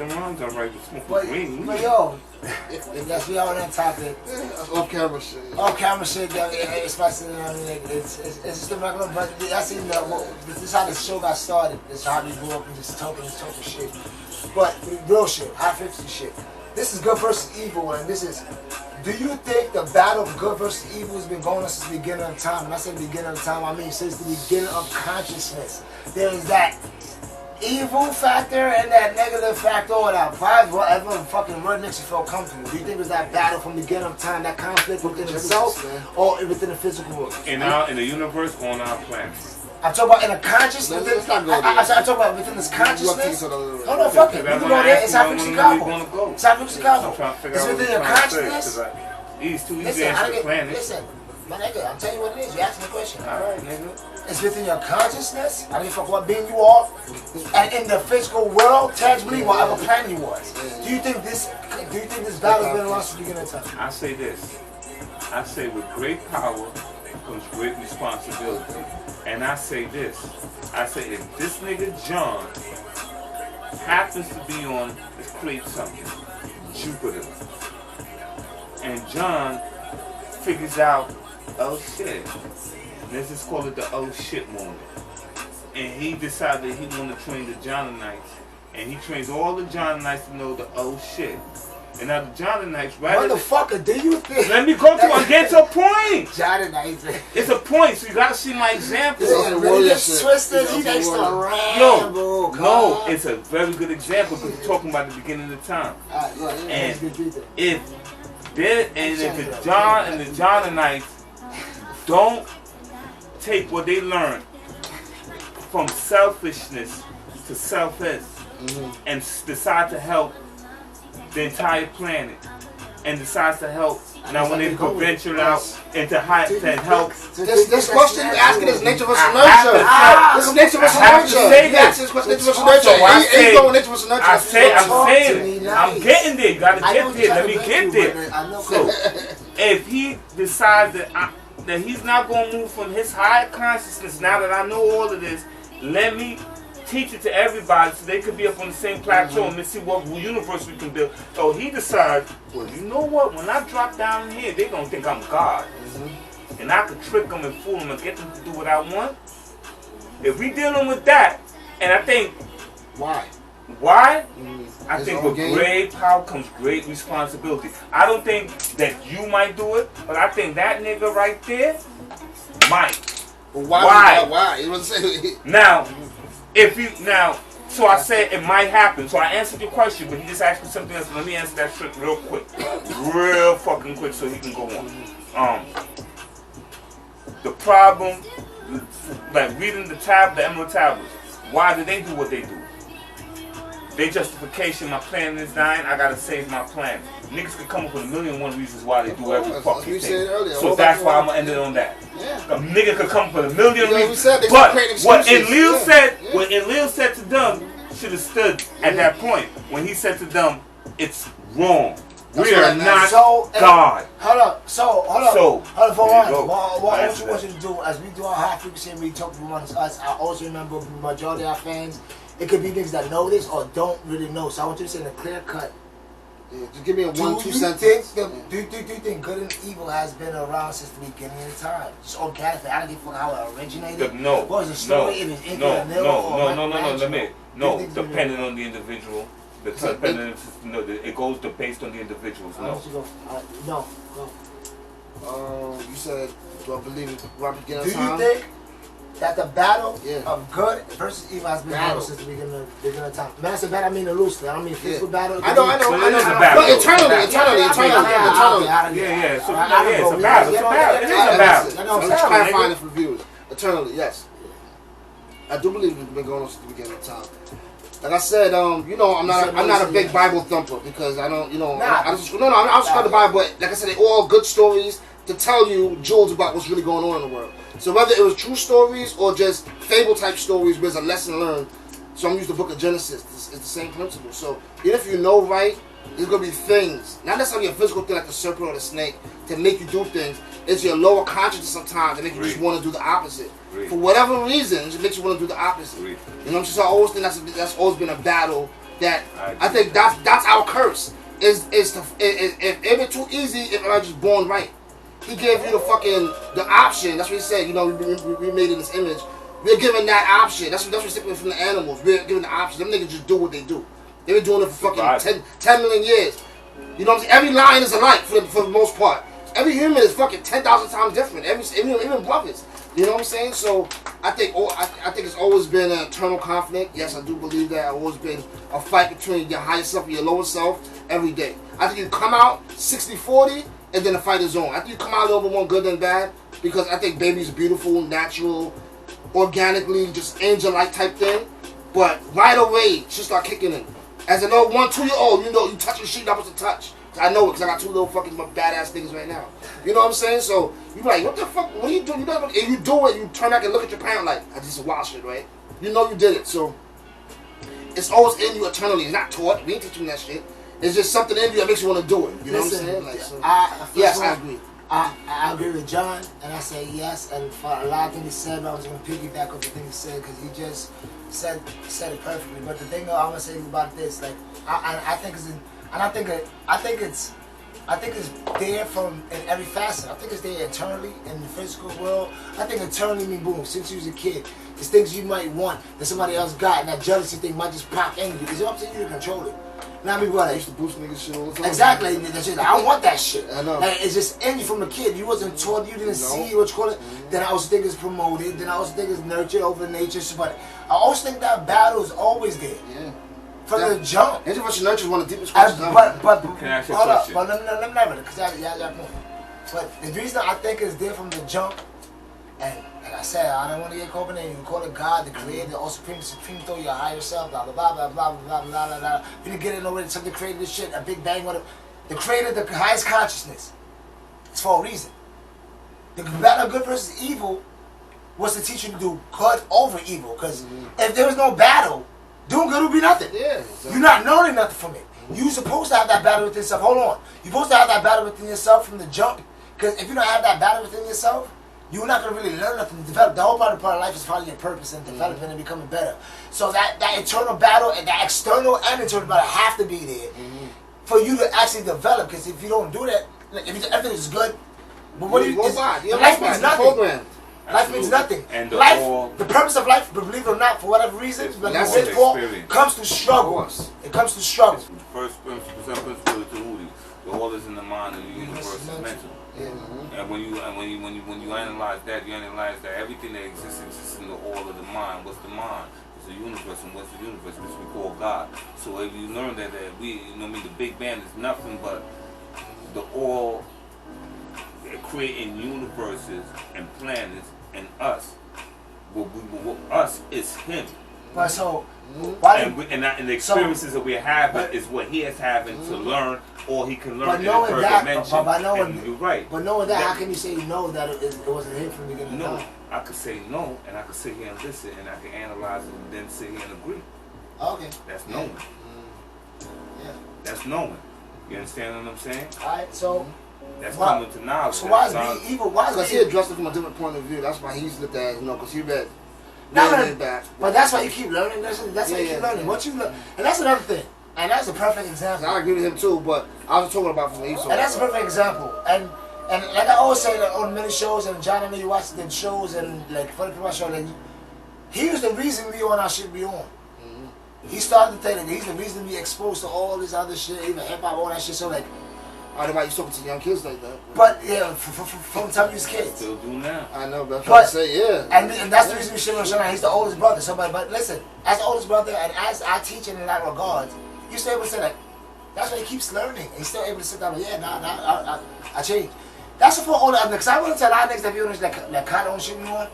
smoking rhymes are right, but smoking green. But yo, yes, we all on that topic. Off camera shit. Off camera shit, especially, I mean, it's just the regular, but I seen this is how the show got started. This is how we grew up and just talking shit. But real shit, H.F.C shit. This is good versus evil, and this is, do you think the battle of good versus evil has been going on since the beginning of time? When I say the beginning of time, I mean since the beginning of consciousness. There is that evil factor and that negative factor, or that whatever fucking word makes you feel comfortable. Do you think it was that battle from the beginning of time, that conflict within itself, or within the physical world? In the universe, on our planet. I'm talking about in a consciousness. I'm talking about within this consciousness. No, fuck it. We can go there. It's H.F.C Chicago. It's H.F.C Chicago. It's within your consciousness. These two easy answer the planet. Listen, my nigga, I'm telling you what it is. You asked me a question. Alright, nigga. It's within your consciousness. I don't give a fuck what being you are. And in the physical world, tangibly, whatever planet you was. Do you think this battle has been lost from the beginning of time? I say this. I say with great power comes great responsibility. And I say this. I say if this nigga John happens to be on, let's create something, Jupiter. And John figures out, oh shit. Let's just call it the oh shit moment. And he decided he wanted to train the Johnanites. And he trains all the Johnanites to know the oh shit. And now the Johnanites, right? Motherfucker, do you think? Let me go to I'm getting to a point. Johnanites. It's a point, so you gotta see my example. Really just twisted. You next to Rambo. No, it's a very good example because you're talking about the beginning of the time. And if the John and the Johnanites don't take what they learned from selfishness to selfless and decide to help the entire planet and decides to help. Now when they could venture out into high to help. This question you're asking is nature versus nurture. This is nature versus nurture. Yes, this question nature versus nurture. Ain't going nature versus nurture. I'm saying it. I'm getting there. You gotta get there. Let me get there. So if he decides that he's not gonna move from his higher consciousness, now that I know all of this, let me teach it to everybody so they could be up on the same plateau and see what universe we can build. So he decides, well, you know what? When I drop down here, they're going to think I'm God. And I could trick them and fool them and get them to do what I want. If we dealing with that, and I think... Why? I think with great power comes great responsibility. I don't think that you might do it, but I think that nigga right there might. Well, why? You know what I'm saying? Now... so I said it might happen. So I answered your question, but he just asked me something else. Let me answer that shit real quick. Real fucking quick so he can go on. The problem, like reading the Emerald Tablets, why do they do what they do? Their justification, my planet is dying, I gotta save my planet. Niggas could come up with 1,000,000 reasons why they do every fucking thing. So that's why I'm gonna end it on that. A nigga could come up with 1,000,000 reasons. But what Enlil said to them should have stood at that point when he said to them, it's wrong. We are not God. Hold up. What you want you to do as we do our high frequency and we talk amongst us, I also remember the majority of our fans. It could be niggas that know this or don't really know. So I want you to say in a clear cut. Yeah, just give me a 1-2 sentence. Do you think good and evil has been around since the beginning of time? Just organically. I don't give a fuck how it originated. No. What was the story? No. Depending on the individual. It goes based on the individuals. No. You said, do I believe in Robert Do you think that the battle of good versus evil has been battle since the beginning of time? Man, that's a battle. I mean loosely. I don't mean physical battle. I know. But eternally. Yeah. So it's a battle. It is a battle. I'm just clarifying it for viewers. Eternally, yes. I do believe it's been going on since the beginning of time. Like I said, I'm not a big Bible thumper because I don't, I just read the Bible. But like I said, they're all good stories to tell you jewels about what's really going on in the world. So whether it was true stories or just fable type stories where there's a lesson learned. So I'm using the book of Genesis. It's the same principle. So even if you know right, there's going to be things, not necessarily a physical thing like the serpent or the snake to make you do things. It's your lower consciousness sometimes that make you just want to do the opposite. For whatever reason, it makes you want to do the opposite. You know what I'm saying? So I always think that's always been a battle that I think that's our curse. Is to if it's too easy if I'm just born right. He gave you the option. That's what he said. You know, we made in this image. We're given that option. That's what's different from the animals. We're given the option. Them niggas just do what they do. They've been doing it for fucking 10 million years. You know what I'm saying? Every lion is alike for the most part. Every human is fucking 10,000 times different. Even brothers. You know what I'm saying? So I think it's always been an eternal conflict. Yes, I do believe that. It's always been a fight between your higher self and your lower self every day. I think you come out 60-40 and then the fight is on. I think you come out a little bit more good than bad because I think baby's beautiful, natural, organically, just angel-like type thing. But right away, she start kicking in. As an old 1-2-year-old, you know, you touching shit you're not supposed to touch. I know it because I got 2 little fucking badass things right now. You know what I'm saying? So you like, what the fuck? What are you doing? And you do it, you turn back and look at your parent like, I just wild shit, right? You know you did it. So it's always in you eternally. It's not taught. We ain't teaching that shit. It's just something in you that makes you want to do it. You know what I'm saying? Like, so, yes, I agree. I agree with John, and I say yes. And for a lot of things he said, I was going to piggyback off the thing he said because he just said it perfectly. But the thing that I'm going to say about this, like, I think it's there from in every facet. I think it's there eternally in the physical world. I think eternally mean boom. Since you was a kid, there's things you might want that somebody else got, and that jealousy thing might just pop in you because it's up to you to control it. Now, I mean, what? I used to boost niggas shit all the time. Exactly. That's just, I don't want that shit. I know. Like, it's just in you from a kid. You wasn't taught, you didn't see what you call it. Then I also think it's promoted. Then I also think it's nurtured over nature. But I also think that battle is always there. Yeah. From the jump. Introversion nurture is one of the deepest questions but can I ask you a question? But let me never, because y'all point. But the reason I think it's there from the jump, and like I said, I don't want to get caught in it. You can call it God, the Creator, or Supreme Thought, your higher self, blah blah blah blah blah blah blah blah blah. You didn't get it nowhere. Something created this shit, a big bang, whatever. The Creator, the highest consciousness. It's for a reason. The battle of good versus evil was to teach you to do good over evil. Because if there was no battle, doing good would be nothing. Yeah. Exactly. You're not learning nothing from it. You're supposed to have that battle within yourself. Hold on. You're supposed to have that battle within yourself from the jump. Because if you don't have that battle within yourself, you're not going to really learn nothing to develop. The whole part of life is finding your purpose and developing and becoming better. So that internal battle and that external and internal battle have to be there for you to actually develop. Because if you don't do that, like, if everything is good, but what do you... Life means nothing. Life means nothing. And the purpose of life, believe it or not, for whatever reason, comes to struggle. It comes to struggle. The first principle is to the all is in the mind and the universe is mental. And when you analyze that, everything that exists in the all of the mind. What's the mind? It's the universe, and what's the universe? Which we call God. So if you learn that the Big Bang is nothing but the all creating universes and planets, and us. Us is Him. But so, and the experiences that we're having is what He is having to learn, or He can learn in a further dimension. And you're right. But knowing that, how can you say no that it wasn't Him from the beginning? No, I could say no, and I could sit here and listen, and I can analyze it, and then sit here and agree. Okay. That's knowing. Yeah. That's knowing. You understand what I'm saying? All right. So. That's coming to knowledge. So why is being evil? Why is because he addressed it from a different point of view. That's why he's looked at it, because he read. But that's why you keep learning. That's why you keep learning. What you learn, and that's another thing. And that's a perfect example. I agree with him too, but I was talking about from the Esau. And that's a perfect example. And like I always say that on many shows, and John, I know you watch the shows, and like for the people I show, like he was the reason we on our shit we on. He started to tell that he's the reason we exposed to all this other shit, even hip hop, all that shit. So like. I don't know why you talking to young kids like that. But yeah, from the time you was kids. Still do now. I know, but I'm trying to say, yeah. And that's the reason we shit on Shana. He's the oldest brother. But listen, as the oldest brother, and as I teach in that regard, you're still able to say like, that's why he keeps learning. He's still able to sit down and I changed. That's for all the other, because I want to tell a lot of niggas that be on this, that kind of shit we want.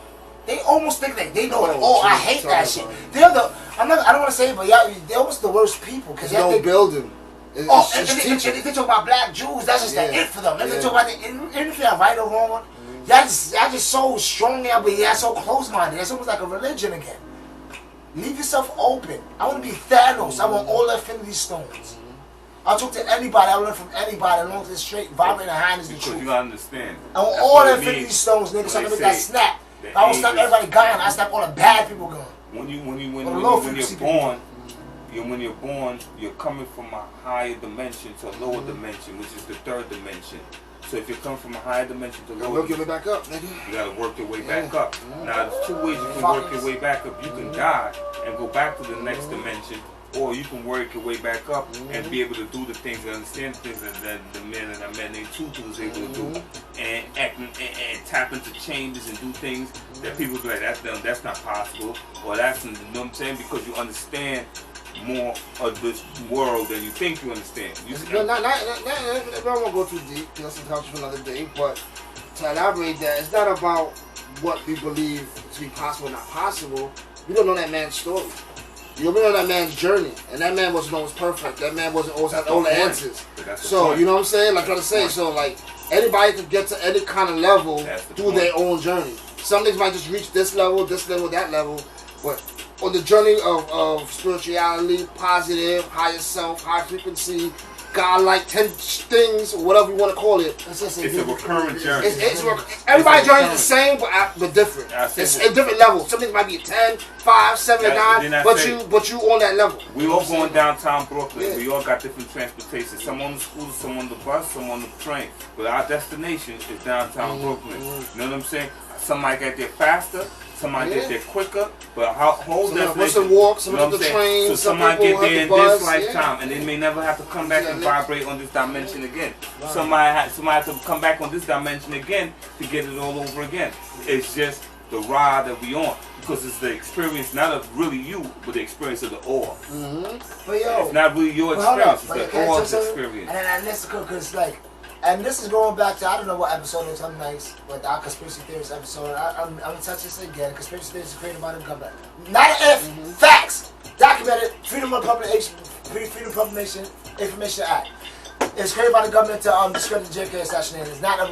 They almost think like they know it. Oh, I hate that shit. They're the, I don't want to say it, but yeah, they're almost the worst people. Because no building. If they talk about black Jews, that's just the it for them. If they talk about anything right or wrong, y'all just so strong there, but y'all so close-minded. It's almost like a religion again. Leave yourself open. I want to be Thanos. I want all the Infinity Stones. I'll talk to anybody. I'll learn from anybody as long as it's straight, vibrating behind is the truth. You gotta understand. I want all the Infinity Stones, nigga, so I can make that snap. I won't snap everybody gone. I snap all the bad people gone. When you're born, when you're born, you're coming from a higher dimension to a lower dimension, which is the third dimension. So if you come from a higher dimension to lower, work your way back up, nigga. You gotta work your way back up. Now there's two ways you can work your way back up. You can die and go back to the next dimension, or you can work your way back up and be able to do the things and understand the things that the men and the men Tutu was able to do, and act and tap into changes and do things that people be like, that's not possible, or that's, you know what I'm saying, because you understand more of this world than you think you understand. I don't want to go too deep, that's some culture for another day, but to elaborate that, it's not about what we believe to be possible or not possible. We don't know that man's story. You know that man's journey, and that man wasn't always perfect. That man wasn't always had all the answers. So you know what I'm saying? Like I'm saying, so like anybody could get to any kind of level through their own journey. Some niggas might just reach this level, that level, but on the journey of spirituality, positive, higher self, high frequency, God-like 10 things, or whatever you want to call it. It's a recurrent journey. Everybody's journey is the same, but different. It's a different level. Some things might be 10, 5, 7, 9, but you on that level. We all going downtown Brooklyn. Yeah. We all got different transportation. Some on the scooter, some on the bus, some on the train. But our destination is downtown Brooklyn. You know what I'm saying? Some might get there faster. Somebody get there quicker, but whole definition. Walk, some of the train, so somebody get there in this lifetime, and they may never have to come back and vibrate on this dimension again. Right. Somebody have to come back on this dimension again to get it all over again. It's just the ride that we on, because it's the experience not of really you, but the experience of the awe. But yo, it's not really your experience; it's the awe's experience. And that's cool, because like. And this is going back to, I don't know what episode it is, I'm nice, but our conspiracy theorist episode, I'm going to touch this again. Conspiracy theories are created by the government. Not an if, facts, documented, Freedom of Information Act. It's created by the government to discredit the JFK assassination. It's not a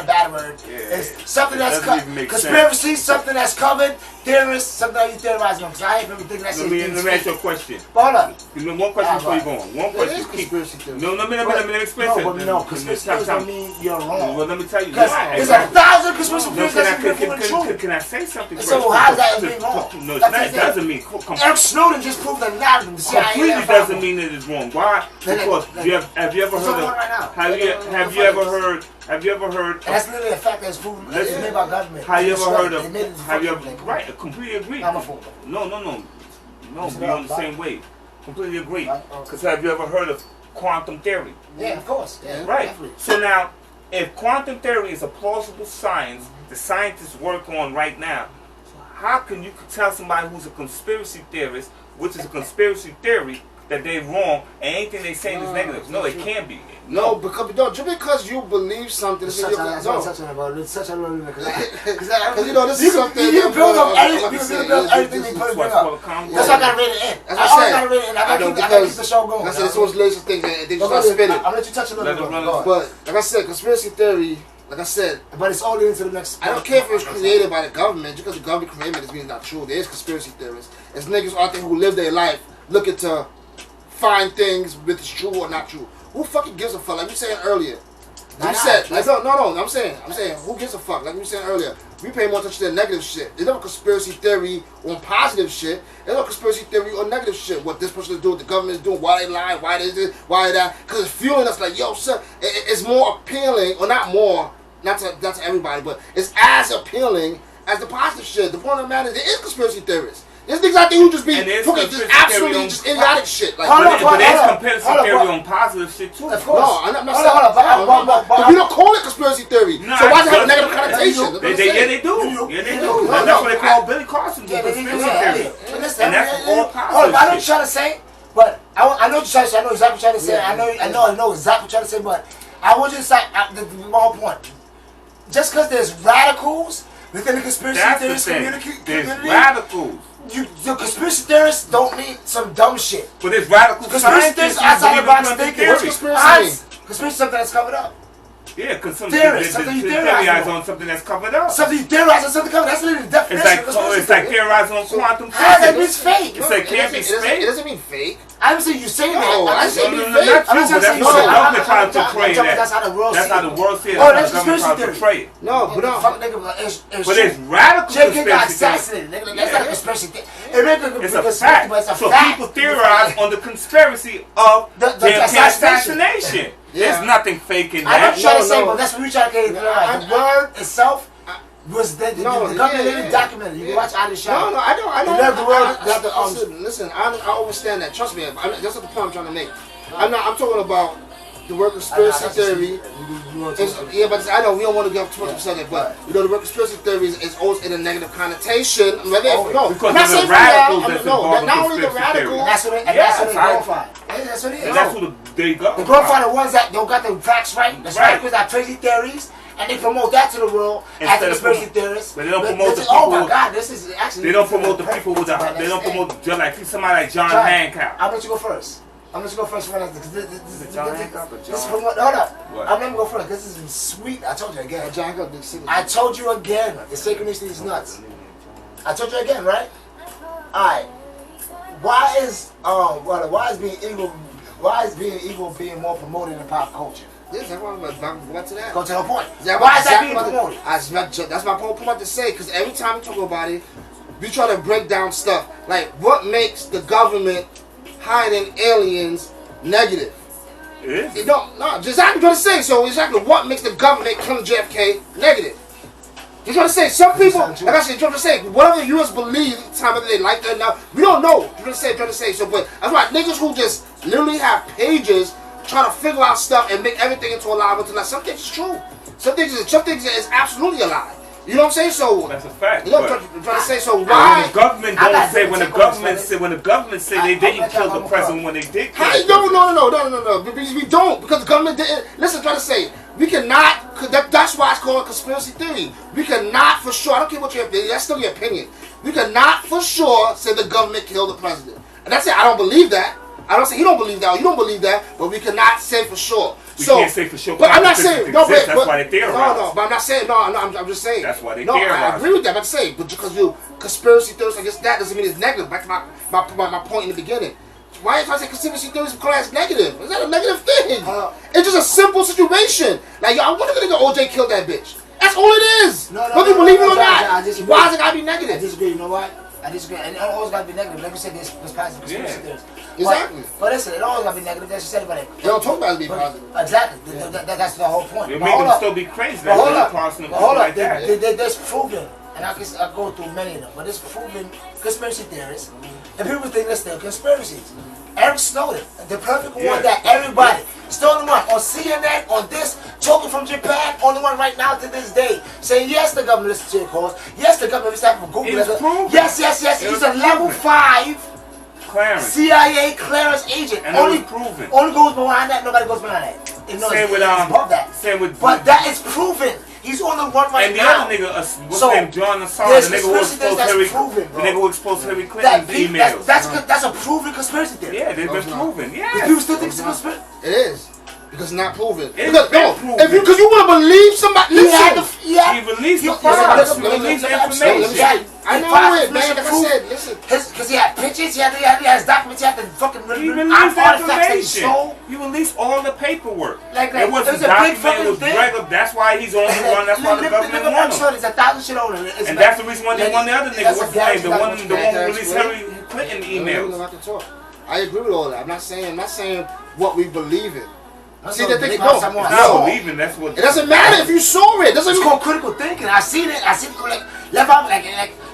bad word. Yeah, it's something that's conspiracy, something that's covered, theorists, something that you theorize on. Because I ain't everything that's Let me ask you a question. Hold on. One question before you go on. One question. Conspiracy theory. No, let me explain something. No, conspiracy theories don't mean you're wrong. Well, let me tell you. There's 1,000 conspiracy theories that's proven true. Can I say something first? So how does that mean wrong? No, it doesn't mean. Eric Snowden just proved that not completely doesn't mean that it's wrong. Why? Because have you ever heard of? Have you ever heard? And that's literally a fact that's proven. It's made by government. Have you ever heard of? Have you ever? Right, I completely agree. I'm a fool. No, we on the same wave. Completely agree. Because have you ever heard of quantum theory? Yeah, of course. Yeah, right. Definitely. So now, if quantum theory is a plausible science, the scientists work on right now, how can you tell somebody who's a conspiracy theorist, which is a conspiracy theory, that they're wrong and anything they say is negative? No, it can't be. No, just because you believe something, it's such a little because you know this is something you build up everything they put up. That's why I gotta read it in. I gotta read it in. I gotta keep the show going. I said it's always lazy things and they just gotta spin it. I'll let you touch a little bit. But like I said, conspiracy theory. Like I said, but it's only into the next. I don't care if it was created by the government. Just because the government created it doesn't mean it's not true. There is conspiracy theorists. There's niggas out there who live their life looking to find things if it's true or not true. Who fucking gives a fuck? Like you said earlier. I'm saying, who gives a fuck? Like you said earlier, we pay more attention to the negative shit. There's no conspiracy theory on positive shit. There's no conspiracy theory on negative shit. What this person is doing, what the government is doing, why they lie, why they this, why that. Because it's fueling us like, yo, sir, it's more appealing, or not more, not to everybody, but it's as appealing as the positive shit. The point of the matter is there is conspiracy theorists. There's things out there who just be talking just absolutely just idiotic shit. Like, but there's conspiracy theory on positive shit too. Of course. No, I'm not saying. But we don't call it conspiracy theory. So why does it have a negative connotation? Yeah, they do. That's what they call Billy Carson conspiracy theory. And that's all positive. I know what you're trying to say, but I know what you're trying to say. I know exactly what you're trying to say. I know exactly what you're trying to say, but I want you to say the whole point. Just because there's radicals within the conspiracy theorist community, there's radicals. The conspiracy theorists don't mean some dumb shit. But there's radical conspiracy theorists outside the box thinking. What's conspiracy? Conspiracy is something that's covered up. Yeah, because some Theorize, something you theorize on something that's covered up. Something you theorize on something covered. That's literally the definition. It's like theorizing on quantum physics. How that means fake? It's like can't be fake. It doesn't mean fake. I didn't say you saying that. No, I said No, fake. not you, but that's what the government trying to portray that. That's how the world sees it. That's how the world sees it. Oh, That's that's how the government conspiracy trying to theory. portray it. No, but But it's radical JK got conspiracy theory. assassinated. That's not a conspiracy theory. It's It's a fact. So people theorize on the conspiracy of the JFK assassination. Yeah. There's nothing fake in I'm not that. trying to say, no. but that's what we try to get it. The word itself was the government literally documented. You can watch out of the show. No, I don't. You left the word. Listen, I understand that. Trust me. That's not the point I'm trying to make. I'm talking about the word conspiracy theory. Yeah, but I know we don't want to get too much upset it, but you know the word conspiracy theory is always in a negative connotation. No, because I'm not saying radicals that. that's No, involved not in only the conspiracy theory. radicals. That's what they glorify. That's what it is. And that's who they go. The glorify the ones that don't got the facts right. The radicals got crazy theories. And they promote that to the world as conspiracy theorists. But they don't promote the people. Oh my God, this is actually. They don't promote the people with the. They don't promote like somebody like John Hancock. I'll let you go first. I'm going to go first. Hold up. What? I'm going to go first. This is sweet. I told you again. I told you again. The synchronicity is nuts. I told you again, right? Alright. Why is being evil being more promoted in pop culture? Yes, that's what I'm going to that. Go to the point. Why is that being promoted? That's my whole point to say, because every time we talk about it, we try to break down stuff. Like, what makes the government hiding aliens negative? It is. No, just I'm going to say, so exactly what makes the government kill JFK negative? You're trying to say, some people, like I said, you're trying to say, whatever the U.S. believes at the time, whether they like that now, we don't know. You're trying to say, so, but that's why niggas who just literally have pages trying to figure out stuff and make everything into a lie, but like, some things is true. Some things is absolutely a lie. You know what I'm saying? So that's a fact. You know what I'm trying to say? So why? When the government don't say when the government say they didn't kill the president when they did kill him. No. We don't, because the government didn't. Listen, I'm trying to say we cannot. That's why it's called a conspiracy theory. We cannot for sure. I don't care what your opinion. That's still your opinion. We cannot for sure say the government killed the president. And that's it. I don't believe that. I don't say you don't believe that or you don't believe that, but we cannot say for sure. We can't say for sure. But I'm not saying that's why they theorize. No, but I'm not saying I'm just saying. That's why they theorize. theorize. I agree with that. I'm saying, but because you conspiracy theorists, I guess that doesn't mean it's negative. Back to my point in the beginning. Why if I say conspiracy theories because that's negative? Is that a negative thing? It's just a simple situation. Like, yo, I wonder if the nigga OJ killed that bitch. That's all it is. Whether you believe it or not. Why is it gotta be negative? I disagree. You know what? I disagree. And it always gotta be negative. Like we said, this positive conspiracy theories. Exactly. But listen, it always gotta be negative. That's what you said about it. They don't talk about it being positive. Exactly. That's the whole point. You make them still be crazy. But hold up. Hold up. There's proven, and I go through many of them, but there's proven conspiracy theories, and people think they're still conspiracies. Eric Snowden, the perfect one that everybody, still the one on CNN, on this, talking from Japan, on the one right now to this day, saying yes, the government listens to your calls, yes, the government listens to Google, yes, he's a level 5 clearance. CIA clearance agent. And only proven. Only goes behind that, nobody goes behind that. Same with above that. But that is proven. He's on the run right now. And the other nigga, what's named John Assange, the nigga who exposed Hillary Clinton's emails. That's a proven conspiracy theory. Yeah, they've been proven. Yeah. People still think it's a conspiracy. It is. Because it's not proven. Because you want to believe somebody, he released the facts. He released the information. I know it, man. Like I said, listen. Because he had pictures, he has documents, he had the fucking he released the information. He released all the paperwork. It wasn't documented, it was regular. That's why he's on the run. That's why the government won him. It's 1,000 shit older. And that's the reason why they won the other nigga. What's his name? The one who released Hillary Clinton emails. I agree with all that. I'm not saying what we believe in. See the thing, that's what. It doesn't matter if you saw it. It's called critical thinking. I seen it. I seen people like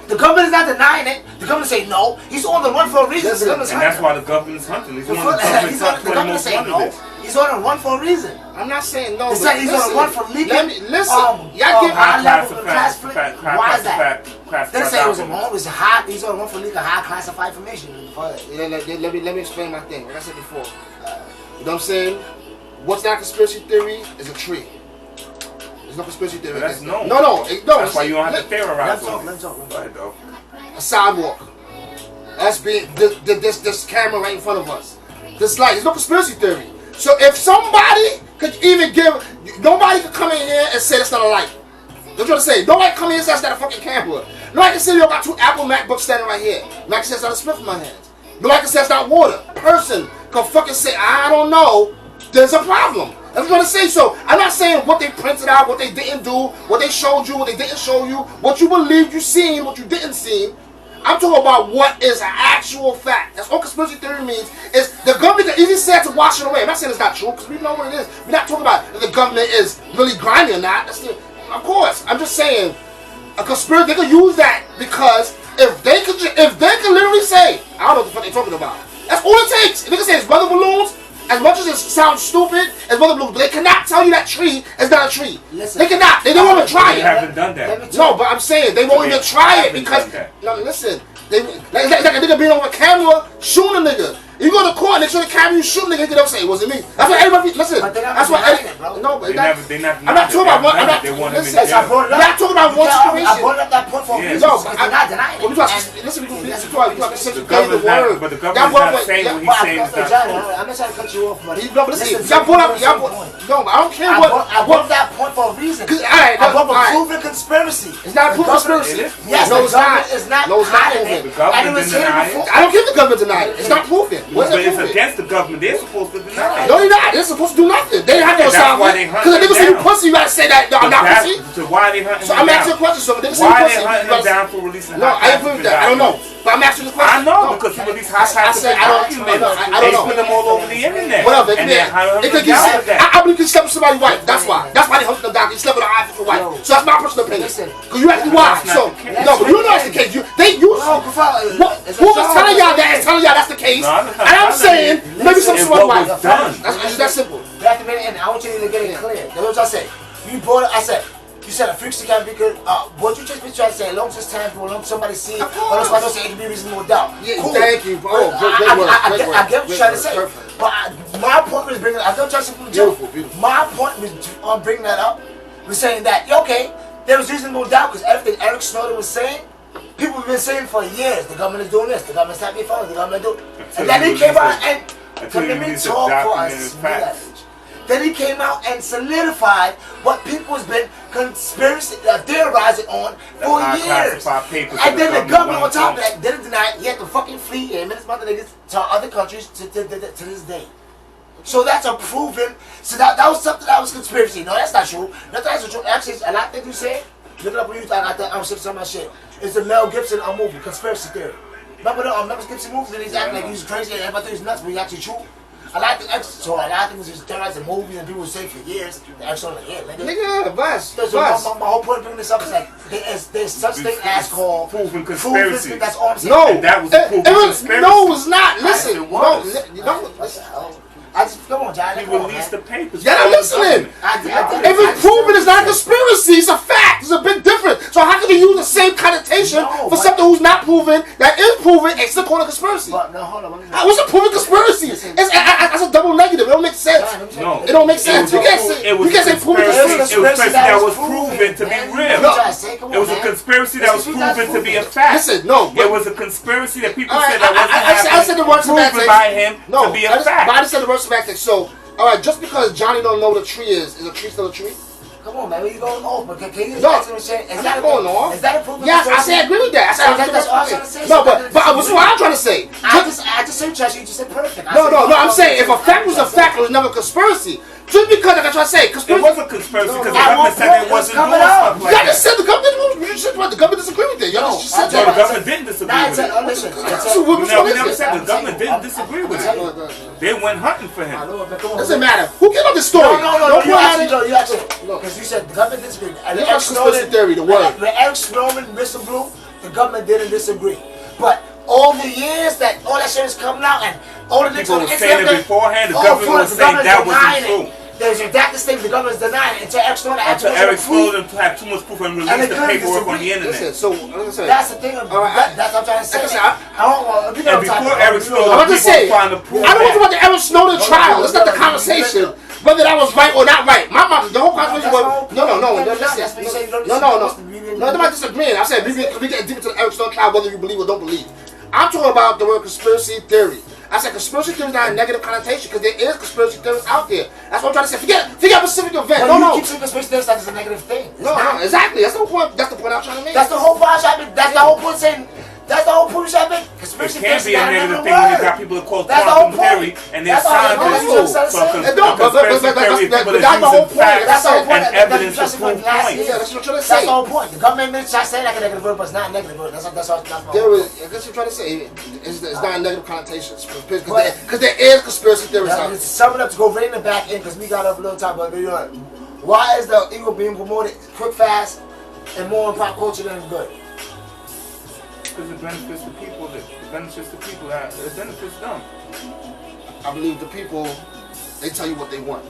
the government is not denying it. The government say no. He's on the run for a reason. And that's why the government's hunting. He's on the government say no. He's on the run for a reason. I'm not saying no. He's on the run for legal. Y'all give high level classified. Why is that? They say it was wrong. It was high. He's on the run for legal high classified information. Let me explain my thing. Like I said before, you know what I'm saying? What's not conspiracy theory is a tree. There's no conspiracy theory. That's known. No. That's why you don't have to theorize. Let's talk. Go ahead, though. A sidewalk. Us being this camera right in front of us. This light. There's no conspiracy theory. So if somebody could even nobody could and say that's not a light. They're trying to say, nobody come here and say that's not a fucking camera. Nobody can say, yo, got 2 Apple MacBooks standing right here. Nobody can say it's not a Smith in my hands. Nobody can say it's not water. Person can fucking say, I don't know, there's a problem. That's what I'm trying to say. So, I'm not saying what they printed out, what they didn't do, what they showed you, what they didn't show you, what you believed you seen, what you didn't see. I'm talking about what is an actual fact. That's all conspiracy theory means. Is the government that easy said to wash it away. I'm not saying it's not true, because we know what it is. We're not talking about if the government is really grimy or not. That's of course. I'm just saying a conspiracy, they could use that because if they could literally say, I don't know what the fuck they're talking about. That's all it takes. If they can say it's weather balloons, as much as it sounds stupid, it's weather balloons, but they cannot tell you that tree is not a tree. Listen, they cannot. They don't want to try it. They haven't done that. No, but I'm saying they won't even try it because no, listen. They like a nigga being on a camera shooting a nigga. You go to court, they show the camera, you shoot a nigga, they don't say it wasn't me. That's what everybody listen. That's what no, but I'm not talking about one. I'm not talking about one situation. I brought up that point for a reason. No, I'm not denying it. Listen, we talk the government's not, but the government's not saying what he's saying is not true. I'm not trying to cut you off, but no, but listen, y'all brought up, no, I don't care what. I brought up that point for a reason. I brought up a proven conspiracy. It's not a proven conspiracy. Yes, no, it's not. It's not. No, it's not proven. I don't give the government denied it. It's not proven. But it's against the government. They're supposed to deny it. No, they're not. They're supposed to do nothing. They have no sound. Because if niggas say you pussy, you gotta say that I'm not pussy. So why are they hunting So I'm asking a question. So if niggas say why you are they pussy, hunting them down for releasing? No, I agree with that. I don't know. But I'm asking the question. I know because he released high classified documents. They put them all over the internet. Whatever. I believe you slept with somebody white. That's why. That's why they hunting them down. You slept with an African white. So that's my personal opinion. Because you asked me why. So no, but you know that's the case. They use. Who was telling y'all that? Is telling y'all that's the case. And I'm saying maybe somebody white. That's simple. And I want you to get it clear. That's what I said. You brought it. I said. You said a frequency can be good. What you just been trying to say, as long as it's tangible, as long as somebody see it, as long as somebody don't say it can be reasonable doubt. Yeah, cool. Thank you. Oh, great word. I get what you're trying to say. But my point was bringing. I don't try to say from the joke. My point was on bringing that up. Was saying that okay, there was reasonable doubt because everything Eric Snowden was saying, people have been saying for years. The government is doing this. The government's not being followed. The government do. And then he came out and talk for us. Then he came out and solidified what people has been conspiracy theorizing on for years. And then the government on top of that didn't deny it. He had to fucking flee and minutes month niggas to other countries to this day. So that's a proven. So that was something that was conspiracy. No, that's not true. That's not true. Actually, a lot of things you say. Look it up on YouTube. I got I'm some of my shit. It's the Mel Gibson movie, Conspiracy Theory. Remember the Mel Gibson movie? And he's acting like he's crazy and everybody thinks he's nuts, but he's actually true. I like the so a lot of things just terrorizing movies and people say for years. The actual like, yeah, nigga, bus. So my whole point of bringing this up is like there's such thing as called proven conspiracy. That's all I'm saying. No, that was a proven conspiracy. No, it was not. Listen, I just come on, John. He released the papers. You're not listening. If it's proven, it's not a conspiracy. It's a fact. There's a big difference. So how can you use the same connotation for something who's not proven, that is proven, and still call it a conspiracy? But no, hold on. What's a proven conspiracy? That's a double negative. It don't make sense. No, it don't make sense. You can't say proven conspiracy. It was a conspiracy that was proven to be real. It was a conspiracy that was proven to be a fact. Listen, no. It was a conspiracy that people said that wasn't proven by him to be a fact. But I just said the words semantics. So, alright, just because Johnny don't know the tree is a tree still a tree? Come on, man, where you going off? But can you no, ask him and say, I'm not going off. Is that a proven yes, I say I agree with that. I said that's all I'm trying to say. No, but what's what I'm trying to say? I just said trust you. You just said perfect. No, I'm saying if a fact was a fact, it was never a conspiracy. Just because, like I try to say, it was a conspiracy because the government said it wasn't doing stuff like that. Y'all just said the government. You said what? The government disagree with it. Y'all just said that. The government didn't disagree with it. Listen, we never said the government didn't disagree with it. They went hunting for him. Doesn't matter. Who came up with the story? No. You actually because you said the government disagreed. And you have conspiracy theory. The word. When Eric Snowden, Mr. Blue, the government didn't disagree, but. All the years that all that shit is coming out and all the people were saying it beforehand, the government was saying that wasn't true. There's this thing the government's denying until Eric Snowden had too much proof and released the paperwork on the internet. Listen, so that's the thing. That's what I'm trying to say. And before Eric Snowden, I'm just saying, I don't want to talk about the Eric Snowden trial. That's not the conversation. Whether that was right or not right. My mom, the whole conversation was no. I'm not disagreeing. I said we get deep into the Eric Snowden trial, whether you believe or don't believe. I'm talking about the word conspiracy theory. I said conspiracy theory is not a negative connotation because there is conspiracy theories out there. That's what I'm trying to say. Forget Pacific event. But you keep saying conspiracy theories like it's a negative thing. No, exactly. That's the point. That's the point I'm trying to make. That's the whole point. That's the whole point saying. That's the whole point I'm making. Conspiracy theories be a negative thing when you got people that call quantum theory and they're scientists. So conspiracy theory is people that using facts and evidence to prove points. Yeah, that's what I'm trying to say. That's the whole point. The government may try to say like a negative word, but it's not a negative word. That's my point. That's what I'm trying to say. It's not a negative connotation. Because there is conspiracy theories out there. Sum it up to go right in the back end because we got up a little time, but why is the evil being promoted quick, fast, and more in pop culture than good? Because it benefits the people. It benefits them. I believe the people, they tell you what they want.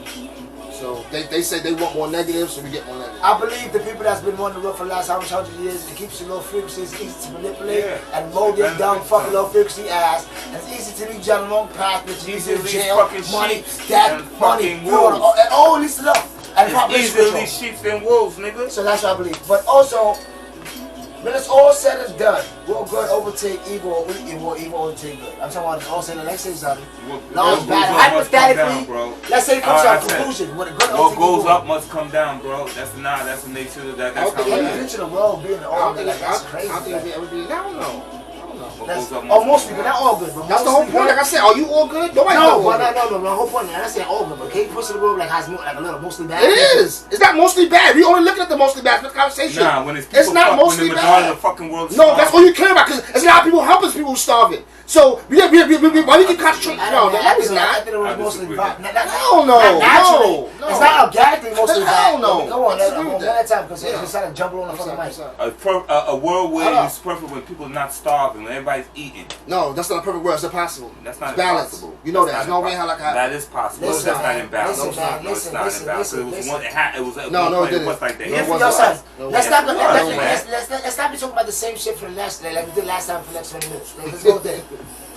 So they say they want more negative, so we get more negative. I believe the people that's been wanting to work for the last 100 years, it keeps the low frequencies easy to manipulate and mold this dumb fucking low frequency ass. And it's easy to lead you on the wrong path, which leads you to jail, money, debt, money, fraud, and all this stuff. And it's easier to lead sheep than wolves, nigga. So that's what I believe. But also, when it's all said and done, will good overtake evil or evil overtake good? I'm talking about it's all said and let's say something. Hypothetically, let's say it comes to a conclusion. What goes up must come down, bro. That's the nature of that. That's how it is. Picture the world being all good. That's crazy. I think it would be. I don't know. Most people, not all good. But that's the whole point. Like I said, are you all good? Nobody no. The whole point. I'm not saying all good, but can you push the world like has like a little mostly bad? It is. It's not mostly bad. We only looking at the mostly bad for the conversation. Nah, when it's not mostly bad. The fucking world is no, that's all you care about because it's not people helping people who starving. So why we can concentrate? No, that was not. I think it was mostly bad. Hell no. No. It's not organically mostly bad. Hell no. Go on, that time because it's trying to jumble on the fucking mic. A world where it's perfect when people are not starving, when everybody's eating. No, that's not a perfect world. It's impossible. That's not impossible. You know that. There's no way how like that is possible. That's not imbalance. No, it's not imbalance. It was like that. Let's not be talking about the same shit for the last like we did last time for the next 20 minutes. Let's go there.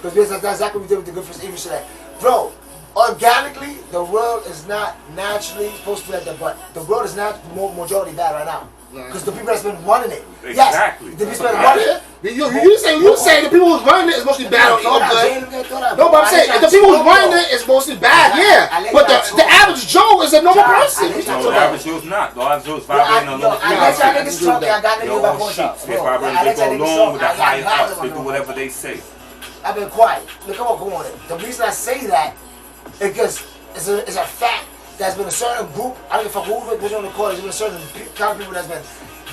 Because that's exactly what we did with the good first evil shit. Bro, organically, the world is not naturally supposed to be like that, but the world is not majority bad right now. Because the people that's been running it. Exactly. Yes, the people that's running it. You say the people who's running it is mostly bad or good. No, but I'm saying if the people who's running it is mostly bad, yeah. But the average Joe is a normal person. No, the average Joe's not. The average Joe's vibrating on low frequency. They vibrate, they go along with the higher ups. They do whatever they say. I've been quiet. Look, come on. The reason I say that is because it's a fact. There's been a certain group, I don't give a fuck who's been on the court, there's been a certain kind of people that's been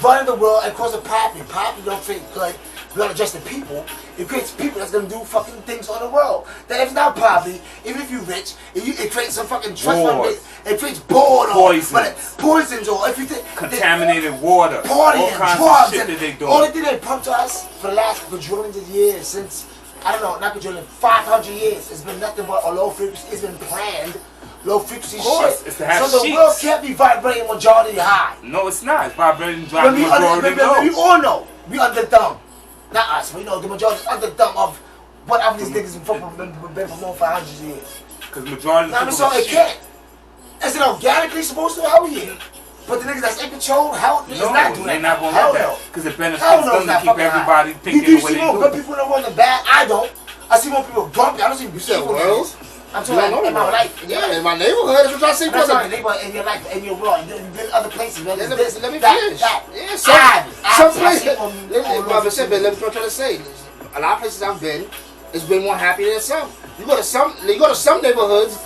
running the world and causing poverty. Poverty don't create good, not just the people. It creates people that's gonna do fucking things on the world. That if it's not poverty, even if you're rich, it creates some fucking trust. It creates boredom, poisons, or if you contaminated water, partying, all kinds drugs, of shit that they do. Only thing they pump to us for the last quadrillions of years since I don't know, not quadrillion, 500 years. It's been nothing but a low frequency. It's been planned. Low frequency shit. It's to have so the world can't be vibrating majority high. No, it's not. It's vibrating majority low. We all know. We under the thumb. Not us. We know the majority is under the thumb of whatever these niggas been promoting for hundreds of years. Because majority of the people it can't. Is it organically supposed to? Hell yeah. But the niggas that's in control, hell, is not doing that. They're not going to let that. Because it benefits them to keep everybody thinking the way they do. You see more good people in the world than bad? I don't. I see more people grumpy. I don't see people world. I'm talking about in my life. Yeah, in my neighborhood. That's what I see. I'm talking about in your life, in your world, in other places. Man, let me finish. Yeah, some places. Let me try to say. A lot of places I've been, it's been more happy than some. You go to some neighborhoods,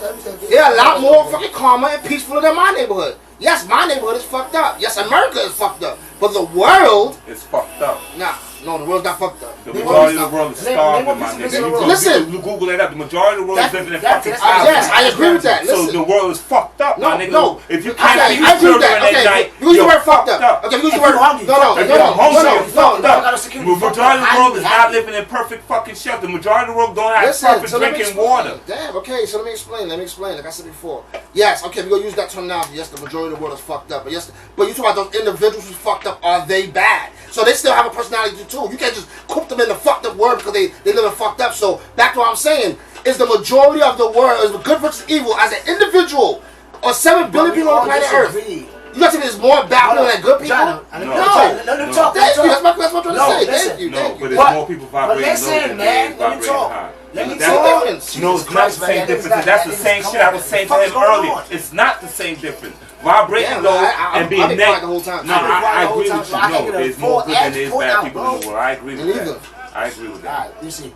they're a lot more fucking calmer and peaceful than my neighborhood. Yes, my neighborhood is fucked up. Yes, America is fucked up. But the world is fucked up. Nah. No, the world's not fucked up. The majority of the world is starving, my nigga. Listen. You Google it up. The majority of the world is living in fucking poverty. Yes, I agree with that. So the world is fucked up, my nigga. No. If you can't eat children at night, use the word fucked up. Okay, use the word hungry. No. If you're hungry, you're fucked up. The majority of the world is not living in perfect fucking shelter. The majority of the world don't have perfect drinking water. Damn, okay, so let me explain. Like I said before. Yes, okay, we're going to use that terminology. Yes, the majority of the world is fucked up. But you talk about those individuals who's fucked up, are they bad? So they still have a personality too. You can't just coop them in the fucked up word because they live in fucked up. So back to what I'm saying, is the majority of the world, is the good versus evil as an individual, or 7 billion people on planet Earth? You got to there's more bad people than good people? No. Thank you. That's what I'm trying to say. Thank you. But there's more people vibrating low than they vibrating high. Let me Same talk. difference. No, it's not the same difference. That's the same shit I was saying to him earlier. It's not the same difference. Vibrating low and being negative. the whole time. No, I agree with you. No, there's more good than there's bad people in the world. I agree with that. I agree with that. Alright, you see.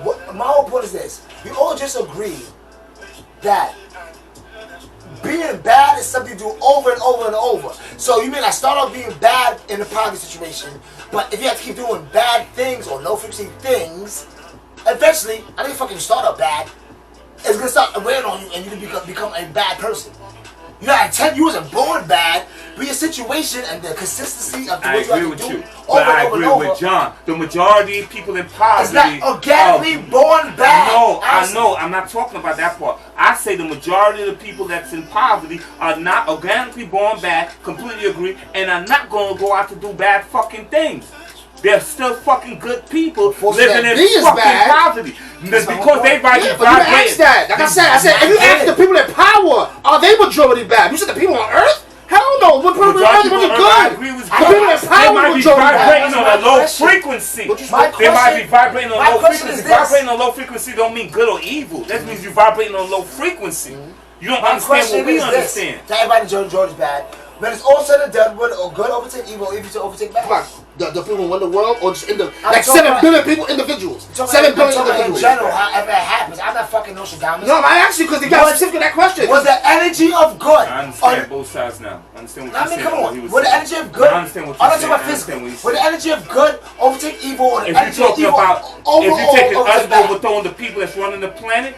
But my whole point is this. We all just agree that being bad is something you do over and over and over. So you mean I start off being bad in a poverty situation, but if you have to keep doing bad things or low frequency things, eventually, I didn't fucking start up bad. It's gonna start wearing on you and you can become a bad person. You know, I tell you wasn't born bad, but your situation and the consistency of the way you have to do But I agree with John. The majority of people in poverty is not organically born bad. No, I know. I'm not talking about that part. I say the majority of the people that's in poverty are not organically born bad. Completely agree, and are not going to go out to do bad fucking things. They're still fucking good people living in fucking poverty. Because they might be vibrating. Like I said, if you ask the people in power, are they majority bad? You said the people on earth? Hell no. What people on earth are good? I agree with you. The people in power they might be vibrating on a low frequency. They might be vibrating on a low frequency. Vibrating on low frequency don't mean good or evil. That means you're vibrating on a low frequency. You don't understand what we understand. That everybody George is bad. When it's all said and done, would good overtake evil, evil to overtake bad? The people who win the world, or just like 7 billion people, individuals. 7 billion individuals. In general, however it happens. I'm not fucking Nostradamus. No, I asked you because they got specific to that question. Was the energy of good? I understand both sides now. I understand what you're saying. Come on. Was the energy of good? I understand what you're saying. Would the energy of good overtake evil, or the energy of evil if you're taking us overthrowing the people that's running the planet,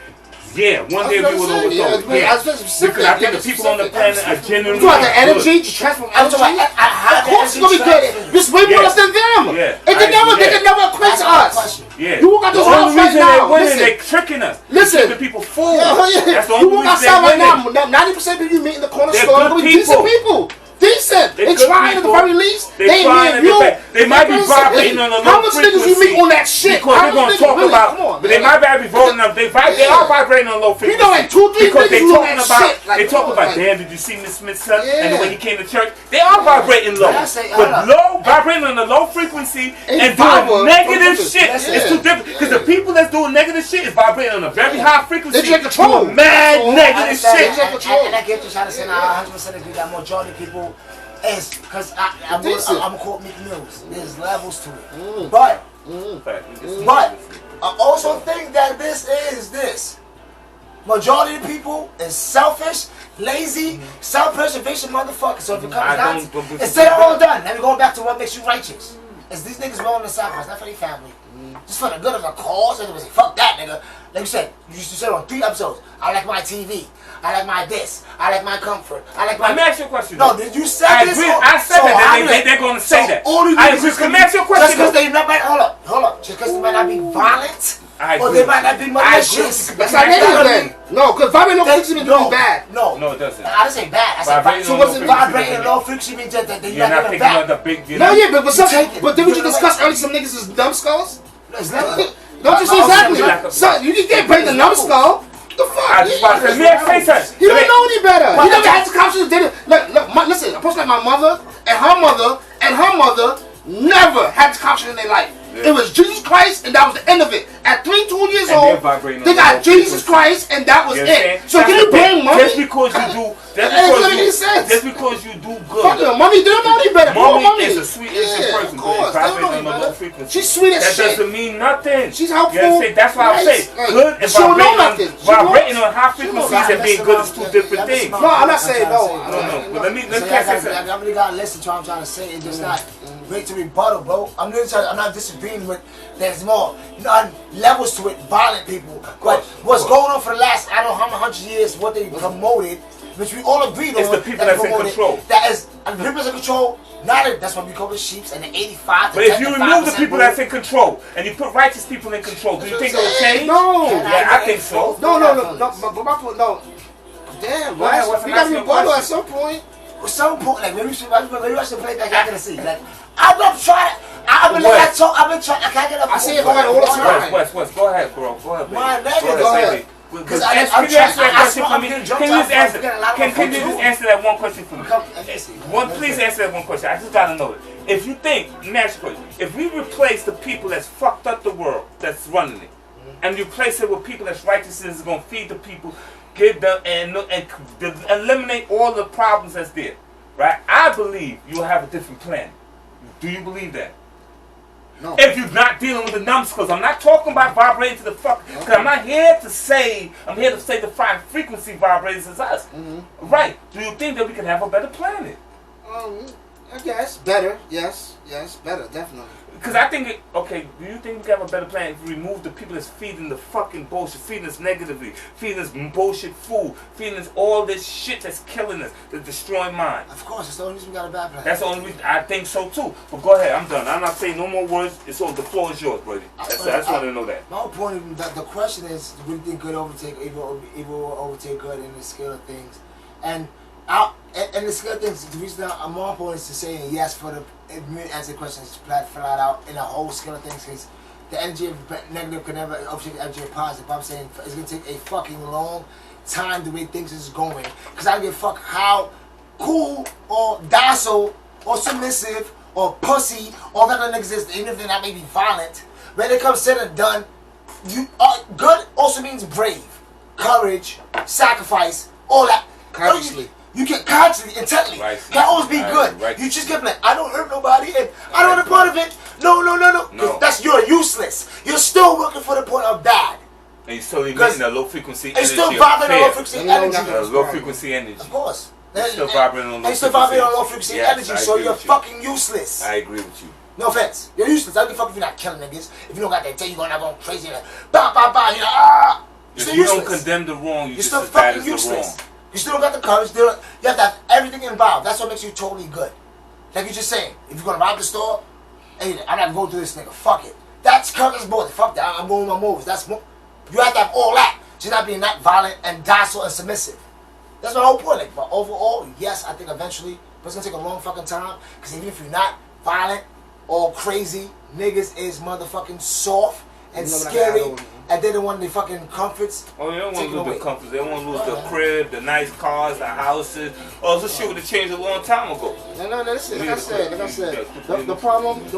yeah, one day we will overthrow. Yeah, because I think the people on the planet are genuinely good. The energy to transform energy. Of course, it's gonna be good. This way more than them. Yeah, they can never equate us. Yeah, you walk out this house right now. Listen, they're tricking us. Listen, the people fool. That's the only reason they're winning. 90% of people you meet in the corner store are decent people. Decent. They trying at the very least. They might be vibrating on a low frequency. How much niggas you meet on that shit? Because they're gonna talk about, but they might be voting up. They are vibrating on low frequency. You know, like 2-3 because they talking about. They talk about, damn, did you see Miss Smith's son? And the way he came to church, they are vibrating low. But low, vibrating on a low frequency and doing negative shit is too different. Because the people that's doing negative shit is vibrating on a very high frequency. They control. Mad negative shit. And I get you trying to say now, 100% agree that majority of people. Is because I'm gonna quote Mickey Mills. There's levels to it, but I also think that this majority of people is selfish, lazy, self-preservation motherfuckers. So if it comes down, instead of all done, then we're going back to what makes you righteous. Is these niggas willing to sacrifice, not for their family, just for the good of the cause. And they say, fuck that, nigga. Like you said, on 3 episodes. I like my TV. I like my this. I like my comfort. I like my. Let me ask you a question. No, did you say this? I said that. They're going to say that. I agree. Let me ask you a question. Just because they might hold up. Just because they might not be violent, or they might not be malicious. That's not anything. No, because vibrating low frequency means bad. No, it doesn't. I didn't say bad. I said so. What's vibrating low frequency means that you're not picking up the big. No, yeah, but didn't you discuss earlier some niggas is numbskulls? Don't you see exactly? So you can get break the numbskull. The fuck? I just want to say something. He don't know any better. He never had the conscience. Look, listen. A person like my mother and her mother never had the conscience in their life. Yeah. It was Jesus Christ, and that was the end of it. At 3, 2 years old, they got Jesus Christ, and that was it. So can you blame money? Just because you do, just because you do good. Fuck them, mommy, they don't know any better. Mommy is a sweet, innocent person, but vibrating on a low frequency. She's sweet as shit. That doesn't mean nothing. She's helpful. That's why I say good and vibrating on high frequencies and being good is 2 different things. No, I'm not saying no. But let me catch this. I really gotta listen to what I'm trying to say. It's just not great to rebuttal, bro. I'm not disagreeing with. There's more levels to it. Violent people, but what's going on for the last I don't know how many 100 years? What they promoted, which we all agreed on. It's the people that's in control. That is people that's in control. That's why we call the sheeps and the 85. But if you remove the people that's in control and you put righteous people in control, do you think it will change? No. Yeah, I think so. No. No. Damn, right? We got to rebuttal at some point. At some point, like maybe I should play back. I gotta see. Like I've been trying. I've been trying. I can't get up. I see it going all the time. West, go ahead, bro. Go ahead, my nigga, go ahead. Because Can you answer that question for me? Can you just answer that one question for me? Please answer that one question. I just gotta know it. If you think, let me ask you a question. If we replace the people that's fucked up the world, that's running it, and replace it with people that's righteous and is gonna feed the people, give them and eliminate all the problems that's there, right? I believe you'll have a different plan. Do you believe that? No. If you're not dealing with the numbers, because I'm not talking about vibrating to the fuck. Because I'm not here to say, I'm here to say the frequency vibrators is us. Right. Do you think that we can have a better planet? I guess. Better. Yes. Better. Definitely. Because I think, do you think we can have a better plan if we remove the people that's feeding the fucking bullshit, feeding us negatively, feeding us bullshit food, feeding us all this shit that's killing us, that's destroying minds? Of course, it's the only reason we got a bad plan. That's the only reason. I think so too. But go ahead, I'm done. I'm not saying no more words. It's all, the floor is yours, buddy. I just want to know that. My whole point is that the question is, do we think good overtake evil will overtake good in the scale of things? And the scale of things, the reason I'm more important is to saying yes for the answer the question is flat out in the whole scale of things, because the energy of negative can never overtake the energy of positive. But I'm saying it's gonna take a fucking long time the way things is going, because I don't give a fuck how cool or docile or submissive or pussy or that doesn't exist, even if they're not maybe violent. When it comes said and done, you good also means brave, courage, sacrifice, all that. Consciously. You can consciously, intently. Right. Can always be good. Right. You just get like, I don't hurt nobody and I don't want a part of it. No. That's you're useless. You're still working for the point of bad. And you're still emitting a low frequency energy. And still vibrating on low frequency energy. Low frequency energy. Of course. You're still vibrating on low frequency. And still vibrating on low frequency energy, so you're fucking useless. I agree with you. No offense. You're useless. I don't give a fuck if you're not killing niggas. If you don't got that tail, you're going out going crazy and bah. You're like, If you don't condemn the wrong, you're just still as bad fucking as the wrong. useless. You still don't got the courage. You have to have everything involved. That's what makes you totally good. Like you're just saying, if you're gonna rob the store, hey, I'm not going to this nigga. Fuck it. That's courage more. Fuck that. I'm going with my moves. That's more. You have to have all that. Just not being that violent and docile and submissive. That's my whole point. Like, but overall, yes, I think eventually, but it's gonna take a long fucking time. Because even if you're not violent or crazy, niggas is motherfucking soft and scary. And they don't want the fucking comforts. Oh, they don't want to lose the comforts. They don't want to lose the crib, the nice cars, the houses. Oh, this shit would have changed a long time ago. No, listen. Like I said, the problem, like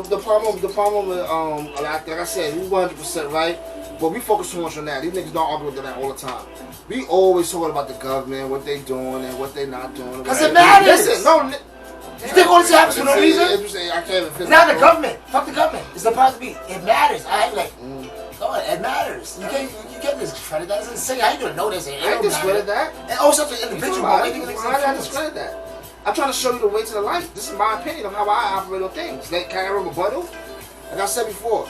I said, we 100% right, but we focus too much on that. These niggas don't argue with that all the time. We always talk about the government, what they doing and what they not doing. Because it matters. Listen, no. You think all this happens for no reason? I can't even it's not the government. Fuck the government. It's supposed to be. It matters. It matters. You can't discredit that. It's insane. How you gonna know this? I discredit that. And also the individual. I discredit that. I'm trying to show you the way to the light. This is my opinion of how I operate on things. Like, can I have a rebuttal? Like I said before,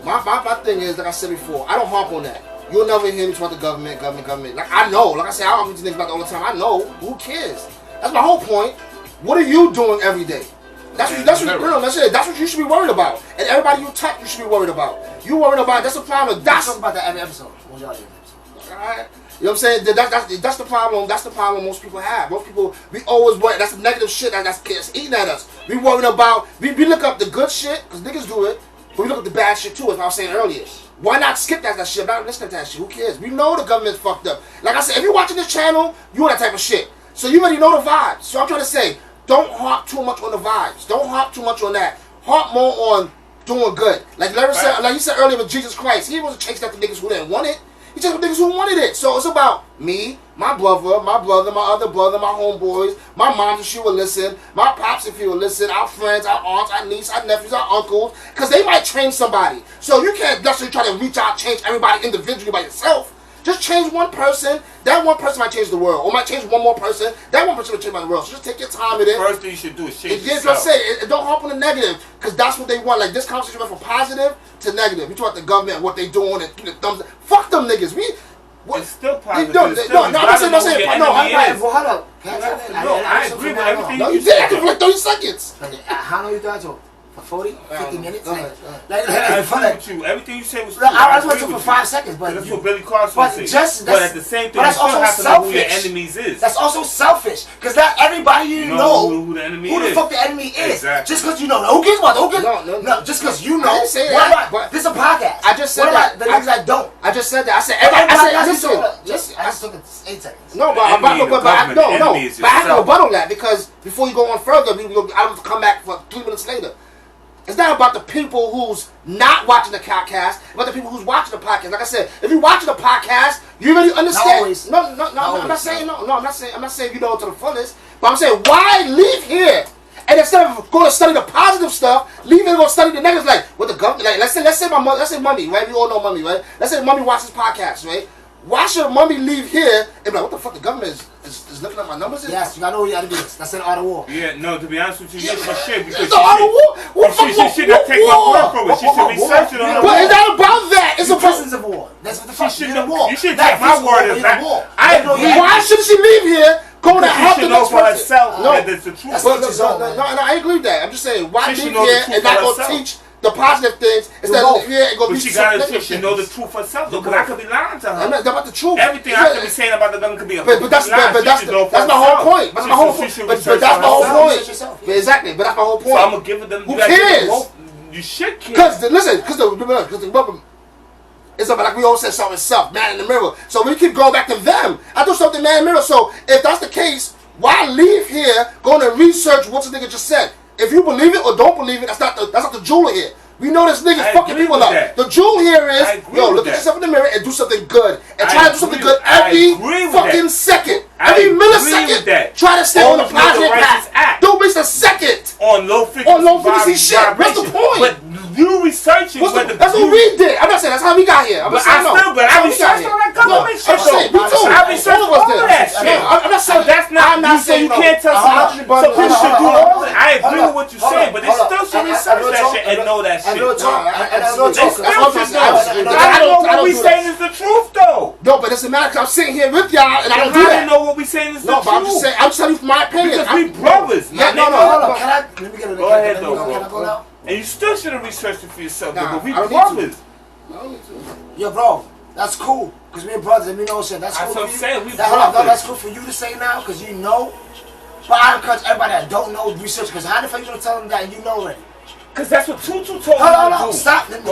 my thing is, like I said before, I don't harp on that. You'll never hear me talk about the government. Like, I know. Like I said, I don't think about it all the time. I know. Who cares? That's my whole point. What are you doing every day? That's what you should be worried about. And everybody you touch, you should be worried about. You worried about, that's the problem. That's talk about that every episode. Alright. You know what I'm saying? That's the problem. That's the problem most people have. Most people, we always worry. That's the negative shit that's eating at us. We worried about, we look up the good shit, because niggas do it, but we look up the bad shit too, as I was saying earlier. Why not skip that shit? Not listening to that shit. Who cares? We know the government's fucked up. Like I said, if you're watching this channel, you that type of shit. So you already know the vibes. So I'm trying to say, don't harp too much on the vibes. Don't harp too much on that. Harp more on doing good. Like Larry said, like you said earlier with Jesus Christ, he wasn't chasing after niggas who didn't want it. He chased after niggas who wanted it. So it's about me, my brother, my other brother, my homeboys, my mom if she would listen, my pops if he would listen, our friends, our aunts, our nieces, our nephews, our uncles, because they might change somebody. So you can't necessarily try to reach out, change everybody individually by yourself. Just change one person. That one person might change the world. Or might change one more person. That one person will change the world. So just take your time with it. First thing you should do is change yourself. What I say. Don't harp on the negative. Because that's what they want. Like this conversation went from positive to negative. We talk about the government, what they doing, and the thumbs up. Fuck them niggas. It's still positive. I'm saying. No, hold up. I agree with everything you did. I can for like 30 seconds. How long you thought to? 40, 50 minutes. Go ahead. I agree with you. Everything you said was true. I was watching for 5 seconds, but that's what Billy Carson said. But at the same time, you still have to know who your enemies is. That's also selfish, because not everybody you know who the enemy who is. the fuck the enemy is. Exactly. Just because you know. Who cares about? No. Just because you know. I didn't say that. But this is a podcast. I just said that. The niggas that don't. I just said that. I said I just took it 8 seconds. No, but I have to rebuttal that because before you go on further, I have to come back for 3 minutes later. It's not about the people who's not watching the podcast, but the people who's watching the podcast. Like I said, if you're watching the podcast, you really understand. No, I'm not saying no. I'm not saying you know to the fullest. But I'm saying why leave here and instead of going to study the positive stuff, leave here and go study the negatives. Like what the government. Like let's say mommy, right? We all know mommy, right? Let's say mommy watches podcast, right? Why should mommy leave here and be like, what the fuck, the government is looking at my numbers? Yes, you gotta know what you gotta do. That's an art of war. Yeah, no, to be honest with you, yes, but shit, because it's an art of war? She should not take my word for it. She should research it on her. But it's not about that. It's about presence of war. That's what the fuck. You should take my word as that. Why should she leave here? Go to help the next person. Herself. No, that's the truth. No, I agree with that. I'm just saying, why leave here and not go teach the positive things instead of leave here and go but be she gotta know the truth herself. Because I could be lying to her. I'm not about the truth. Everything I could be saying about the gun could be a but that's my whole point. But that's my whole point. Exactly. But that's my whole point. So I'm gonna give it them. Who cares? You should care. Because the rubber. It's about like we all said something self, man in the mirror. So we keep going back to them. I do something man in the mirror. So if that's the case, why leave here going to research what the nigga just said? If you believe it or don't believe it, that's not the jewel here. We know this nigga's fucking people up. That. The jewel here is, look at yourself in the mirror and do something good. And try to do something good every fucking second. Every millisecond. Try to stay on the positive path. Don't waste a second on low frequency shit. What's the point? But you researching that's what we did. I'm not saying that's how we got here. I researched all that government shit. I researched all that shit. I'm not saying you can't tell someone. So people should do all that. I agree with what you're saying, but they still should research that shit and know that shit. I know what we saying is the truth though. No, but it doesn't matter because I'm sitting here with y'all and I don't do that. Know what we saying is the truth. No, but I'm just telling you from my opinion. Because we brothers. Yeah, no. Let me get it. Go ahead though, Can I go now? And you still should have researched it for yourself, but we brothers. Yo, bro, that's cool. Because we're brothers and we know shit. That's cool. That's what I'm saying. That's cool for you to say now because you know. But I encourage everybody that don't know research because how the fuck you gonna tell them that you know it? Because that's what Tutu told me to do. Stop. It's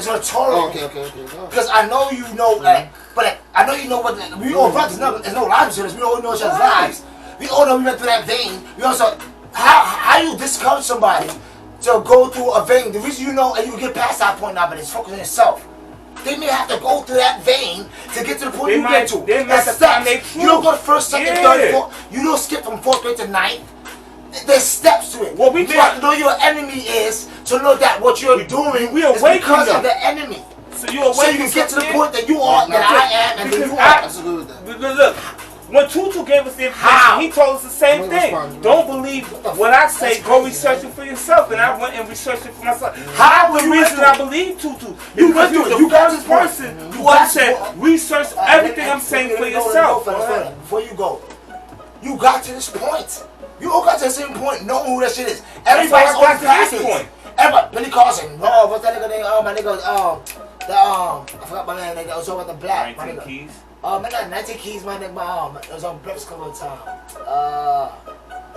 rhetorical. Okay. Because I know you know, but I know you know what. We all brothers. There's no lives to this. We all know each other's lives. We all know we went through that vein. We also how you discourage somebody to go through a vein. The reason you know and you get past that point now, but it's focusing on yourself. They may have to go through that vein to get to the point you get to. That's steps. You don't go to first, second, third, fourth. You don't skip from 4th grade to 9th. There's steps to it. Well, we have to know your enemy is to know that what you're doing is because of the enemy. So you can get to the point that you are, that I am, and that you are. Look, when Tutu gave us the information, he told us the same thing. Don't believe what I say. Go research it for yourself. And I went and researched it for myself. How the reason I believe Tutu? Because he was the first person who said research everything I'm saying for yourself. Before you go, you got to this point. You all got to the same point knowing who that shit is. Everybody's on this point. Everybody, Billy Carson. Oh, what's that nigga name? Oh, my nigga. I forgot my name. Nigga. I was talking about the black. 19 Keys. Oh, man, got 19 Keys. My nigga. It was on Breakfast Club of time.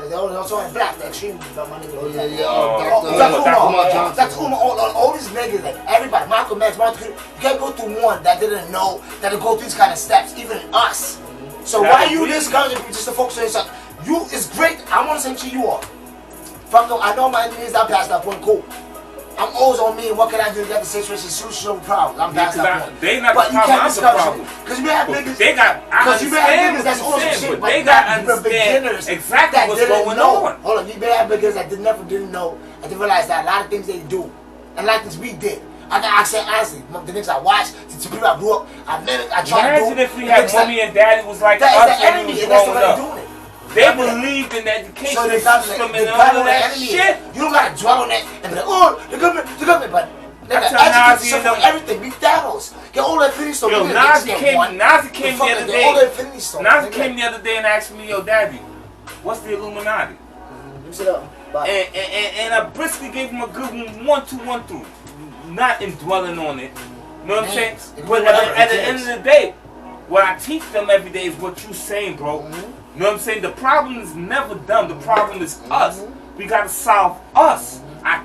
They also on black. The extreme. My nigga. Dr. Umar. All these niggas. Like everybody. Malcolm X. You can't go through one that didn't know that to go through these kind of steps. Even us. So why you discouraging people just to focus on yourself? You is great. I'm on the same shit you are. Fuck no, I know my enemies. I'm past that point. Cool. I'm always on me. And what can I do to get the situation? Solution to problems. I'm past that point. They not the problem. I'm the problem. Because you may have niggas. They got. Because you may have niggas that's on some shit. But they got understand exactly what's going on. Hold on. You may have niggas that didn't know and they realize that a lot of things they do and a lot of things we did. I say honestly, the niggas I watched, the people I grew up, I tried to do. Imagine if we had mommy and daddy was like that us is the enemy, and that's the way they're doing it. They believed in education so system and all of that shit. You don't gotta dwell on that and be like, oh, the government, but education system, everything, be Thanos. Get all that Infinity Stone. Yo, Nazi came the other day. All that Infinity Stone. Nazi came the other day and asked me, yo, daddy, what's the Illuminati? Let me sit up. And I briskly gave him a good 1, 2, 1 through. Not in dwelling on it. You know what I'm saying? But at the end of the day, what I teach them every day is what you saying, bro. You know what I'm saying? The problem is never them. The problem is us. We gotta solve us. I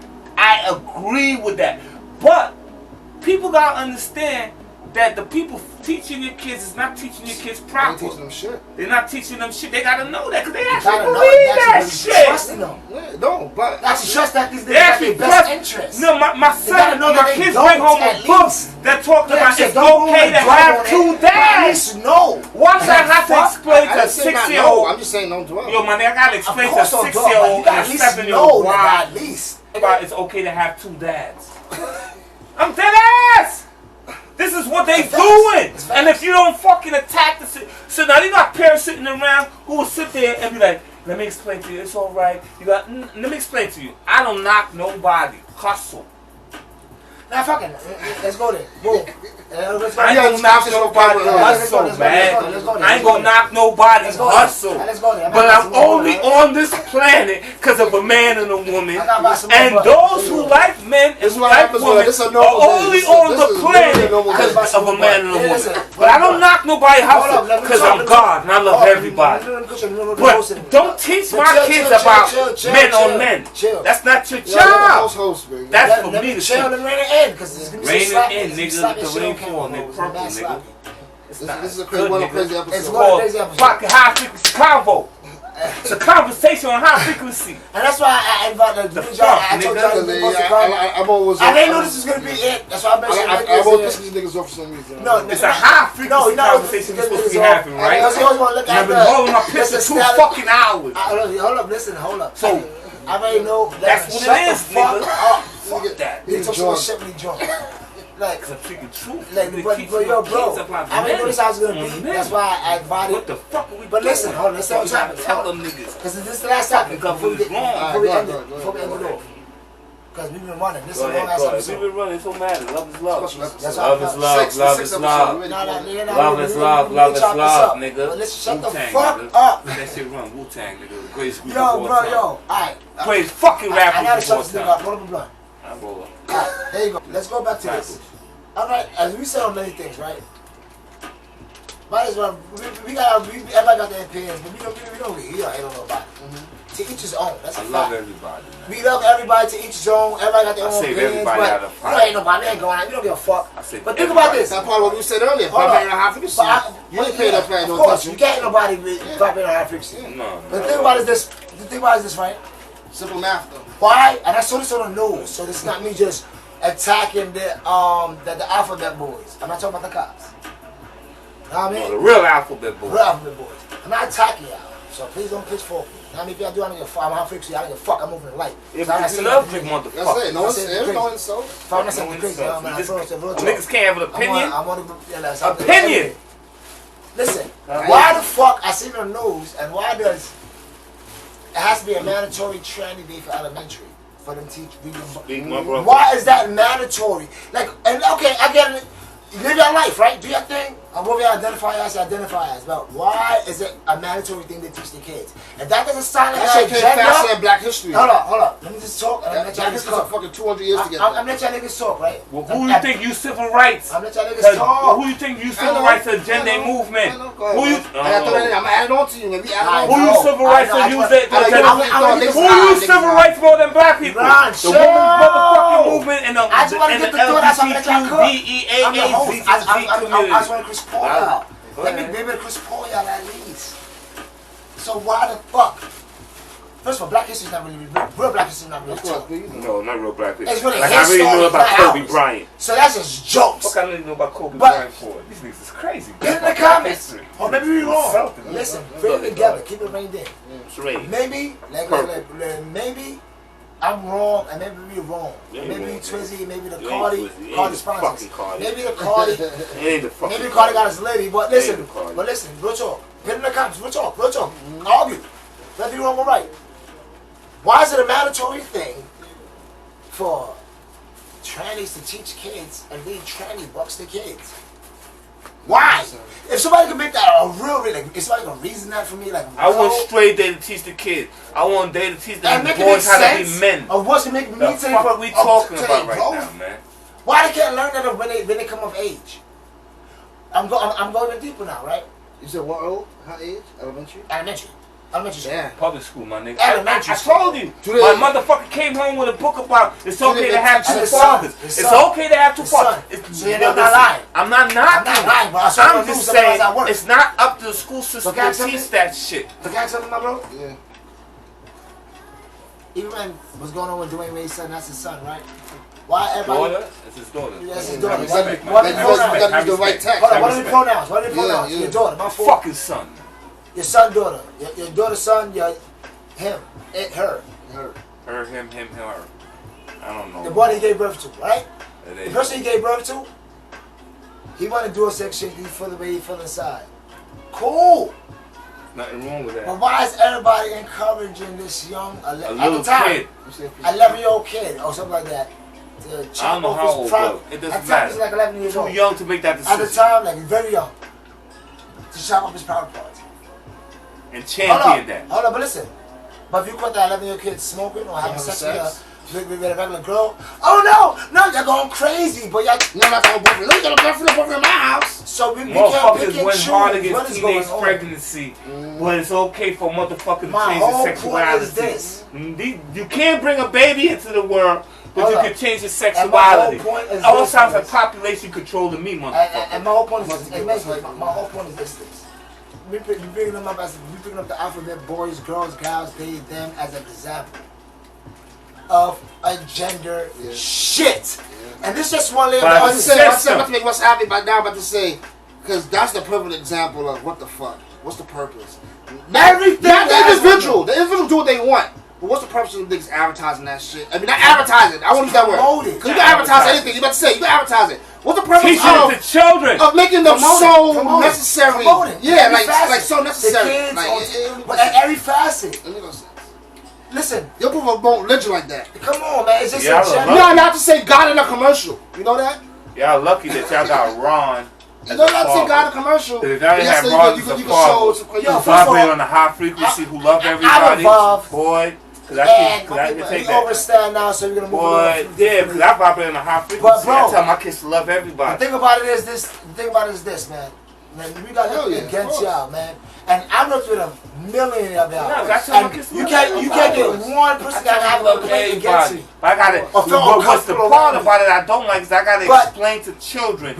agree with that. But people gotta understand that the people teaching your kids is not teaching your kids proper. They teaching them shit. They're not teaching them shit. They gotta know that because they actually believe that shit. Trusting them. Yeah, no, but Actually trust that because They they're actually their best interest. No, my son, my kids bring home a book that talks about it's don't okay to have 2 dads. No. Why should I have to explain to a 6-year-old? I'm just saying don't dwell. Yo, man, I gotta explain to a 6-year-old and a 7-year-old why at least it's okay to have 2 dads. I'm dead ass. This is what they doing. And if you don't fucking attack the so now you got parents sitting around who will sit there and be like, let me explain to you, it's alright. Let me explain to you. I don't knock nobody. Hustle. Now fucking, let's go there. Boom. I ain't gonna knock nobody hustle, man. I ain't gonna knock nobody hustle. But I'm only on this planet because of a man and a woman. And those who like men and like women are only on the planet because of a man and a woman. But I don't knock nobody hustle because I'm God and I love everybody. But don't teach my kids about men on men. That's not your job. That's for me to teach. Rain and nigga, the rainfall, nigga, purple, nigga. This is a crazy episode. It's called fucking high frequency convo. It's a conversation on high frequency. And that's why I invited the fuck, I told nigga. I didn't know this was gonna be it. That's why I mentioned I won't piss these niggas off for some reason. No, it's a high frequency conversation that's supposed to be happening, right? I've been holding my piss for 2 fucking hours. Hold up, listen, hold up. So I already know that's what it is, nigga. Fuck that. You talk shit when you drunk. Like, it's a freaking truth. Like, but yo, bro, I didn't know this house was gonna be. That's why I invited. What the fuck are we But listen, hold on, let's start topic. Tell them niggas. Because this is the last topic. Before we end it off. Because we've been running. This is a long ass episode. We've been running. It don't matter. Love is love. Love is love. Love is love. Love is love. Love is love, nigga. But listen, shut the fuck up. That shit run. Wu-Tang, nigga. The greatest group of all time. Yo, alright. Greatest fucking rapper of all time. Roll up a blunt. Alright, there you go. Let's go back to this. Alright, as we said on many things, right? Might as well, everybody got their opinions, but we don't hate on nobody. To each his own. That's a fact. love everybody, man. We love everybody to each his own. Everybody got their own opinions, but we ain't nobody. We ain't going out. We don't give a fuck. But think about this. That's part of what we said earlier. You ain't paid up for Of course, you can't nobody drop in on high frequency. No. But the thing about is this. The thing about is this, right? Simple math, though. Why? And I saw this on the news, so this is not me just attacking the alphabet boys. I'm not talking about the cops. You know what I mean? The real alphabet boys. Real alphabet boys. I'm not attacking y'all, so please don't pitchfork me. You know what I mean? If y'all do, I don't give a fuck. I'm high frequency. I don't give a fuck. I'm moving the light. If you love big motherfucker. That's it. No insult. If I'm not saying crazy, niggas can't have an opinion. Opinion. Listen, why the fuck I see it on the news, and why does it has to be a mandatory training day for elementary for them to teach reading? Why is that mandatory? Like, and okay, I get it. You live your life, right? Do your thing. And what we identify as. But why is it a mandatory thing to teach the kids? If that doesn't sound like that shit came faster than Black History. Hold up. Let me just talk. And I'm let y'all niggas talk. Fucking 200 years to get there. I'm let y'all niggas talk, right? Well, who you think you civil rights? I'm let y'all niggas talk. Who you think you civil rights agenda movement? Who you? I'm adding on to you. Maybe who you civil rights to use it? Who you civil rights more than black people? The women's motherfucking movement and the LGBTQDEAAZZG community. I just want to Chris Paul out. Let me be able to Chris Paul out at least. So why the fuck? First of all, Black History is not really real. Black History is not really taught. No, not real Black History. It's really like I really know about Kobe Bryant. So that's just jokes. Fuck, I don't even know about Kobe Bryant for. These niggas is crazy. Get in the comments. Or maybe we're wrong. Listen, bring it together. Keep it reined in. Maybe, maybe I'm wrong, and maybe we're wrong. Maybe Twizzy, maybe the Cardi sponsors. Maybe the Cardi. Maybe the Cardi got his lady. But listen, real talk. Put in the comments. Real talk. Argue. Nothing wrong or right. Why is it a mandatory thing for trannies to teach kids and read tranny books to kids? Why? If somebody can make that a real, like, if somebody can reason that for me, like, I want straight day to teach the kids. I want day to teach the boys how to be men. Of what's making me the fuck we talking about right now, man? Why they can't learn that when they come of age? I'm going in deeper now, right? You said what old? How age? Elementary? Elementary school. Yeah. Public school, my nigga. Elementary I told you. My motherfucker came home with a book about it's okay to have two fathers. It's okay to have two fathers. So you're not lying. I'm not lying, but I'm just saying it's not up to the school system to teach that shit. Can I tell you, my bro? Yeah. Even when what's going on with Dwayne Wade's son, that's his son, right? Why everybody? Daughter? It's his daughter. That's his daughter. What are the right text? Hold on, what are the pronouns? What are the pronouns? Your daughter, my fault. Fucking son. Your son, daughter. Your daughter's son, him, it, her. Her, him, her. I don't know. The boy he gave birth to, right? The person he gave birth to, he want to do a sex shit, he feel the way he feel inside. Cool. Nothing wrong with that. But why is everybody encouraging this young, a little kid, 11-year-old kid or something like that? I don't know how old, bro. It doesn't matter. He's like 11 years old. Too young to make that decision. At the time, like very young, to chop up his private parts. And champion that. Hold on, but listen. But if you caught that 11-year-old kid smoking or having sex with a regular girl, oh no, you're going crazy. But you're not going to boyfriend. Look, you got a girlfriend in my house. So we can't pick and went choose hard what against is teenage going on. pregnancy, but it's okay for motherfuckers to My change their whole sexuality. point is this. You can't bring a baby into the world, but Hold you up. can change your And sexuality. my whole point is All this, sounds like population control to me, motherfucker. And my whole point is this. My whole point is this. We picking them up as we picking up the alphabet, boys, girls, gals, they, them as an example of a gender shit. Yeah. And this just one layer. I'm about to make what's happening by now. I'm about to say, because that's the perfect example of what the fuck. What's the purpose? Everything. Not the individual. The individual do what they want. But what's the purpose of niggas advertising that shit? I mean, not advertising. I won't use that word. Because you can advertise anything. You about to say, you can advertise it. What's the purpose of children of making them so necessary? Yeah, like so necessary. The kids, but at every facet. Listen, your people won't religion like that. Come on, man. It's just not to say God in a commercial. You know that? Y'all lucky that y'all got Ron. You know not to say God in a commercial. Because if y'all didn't have Ron as a father, who vibrate on the high frequency, who love everybody, boy. Cause I can take that. Overstand now, so we're gonna move on. Yeah, because I vibrate on a high frequency. I tell my kids to love everybody. The thing about it is this, man. We got nothing against y'all, man. And I've worked with a million of y'all. And you can't get one person that have a complaint against me. I got it. What's the part about it I don't like is I gotta explain to children.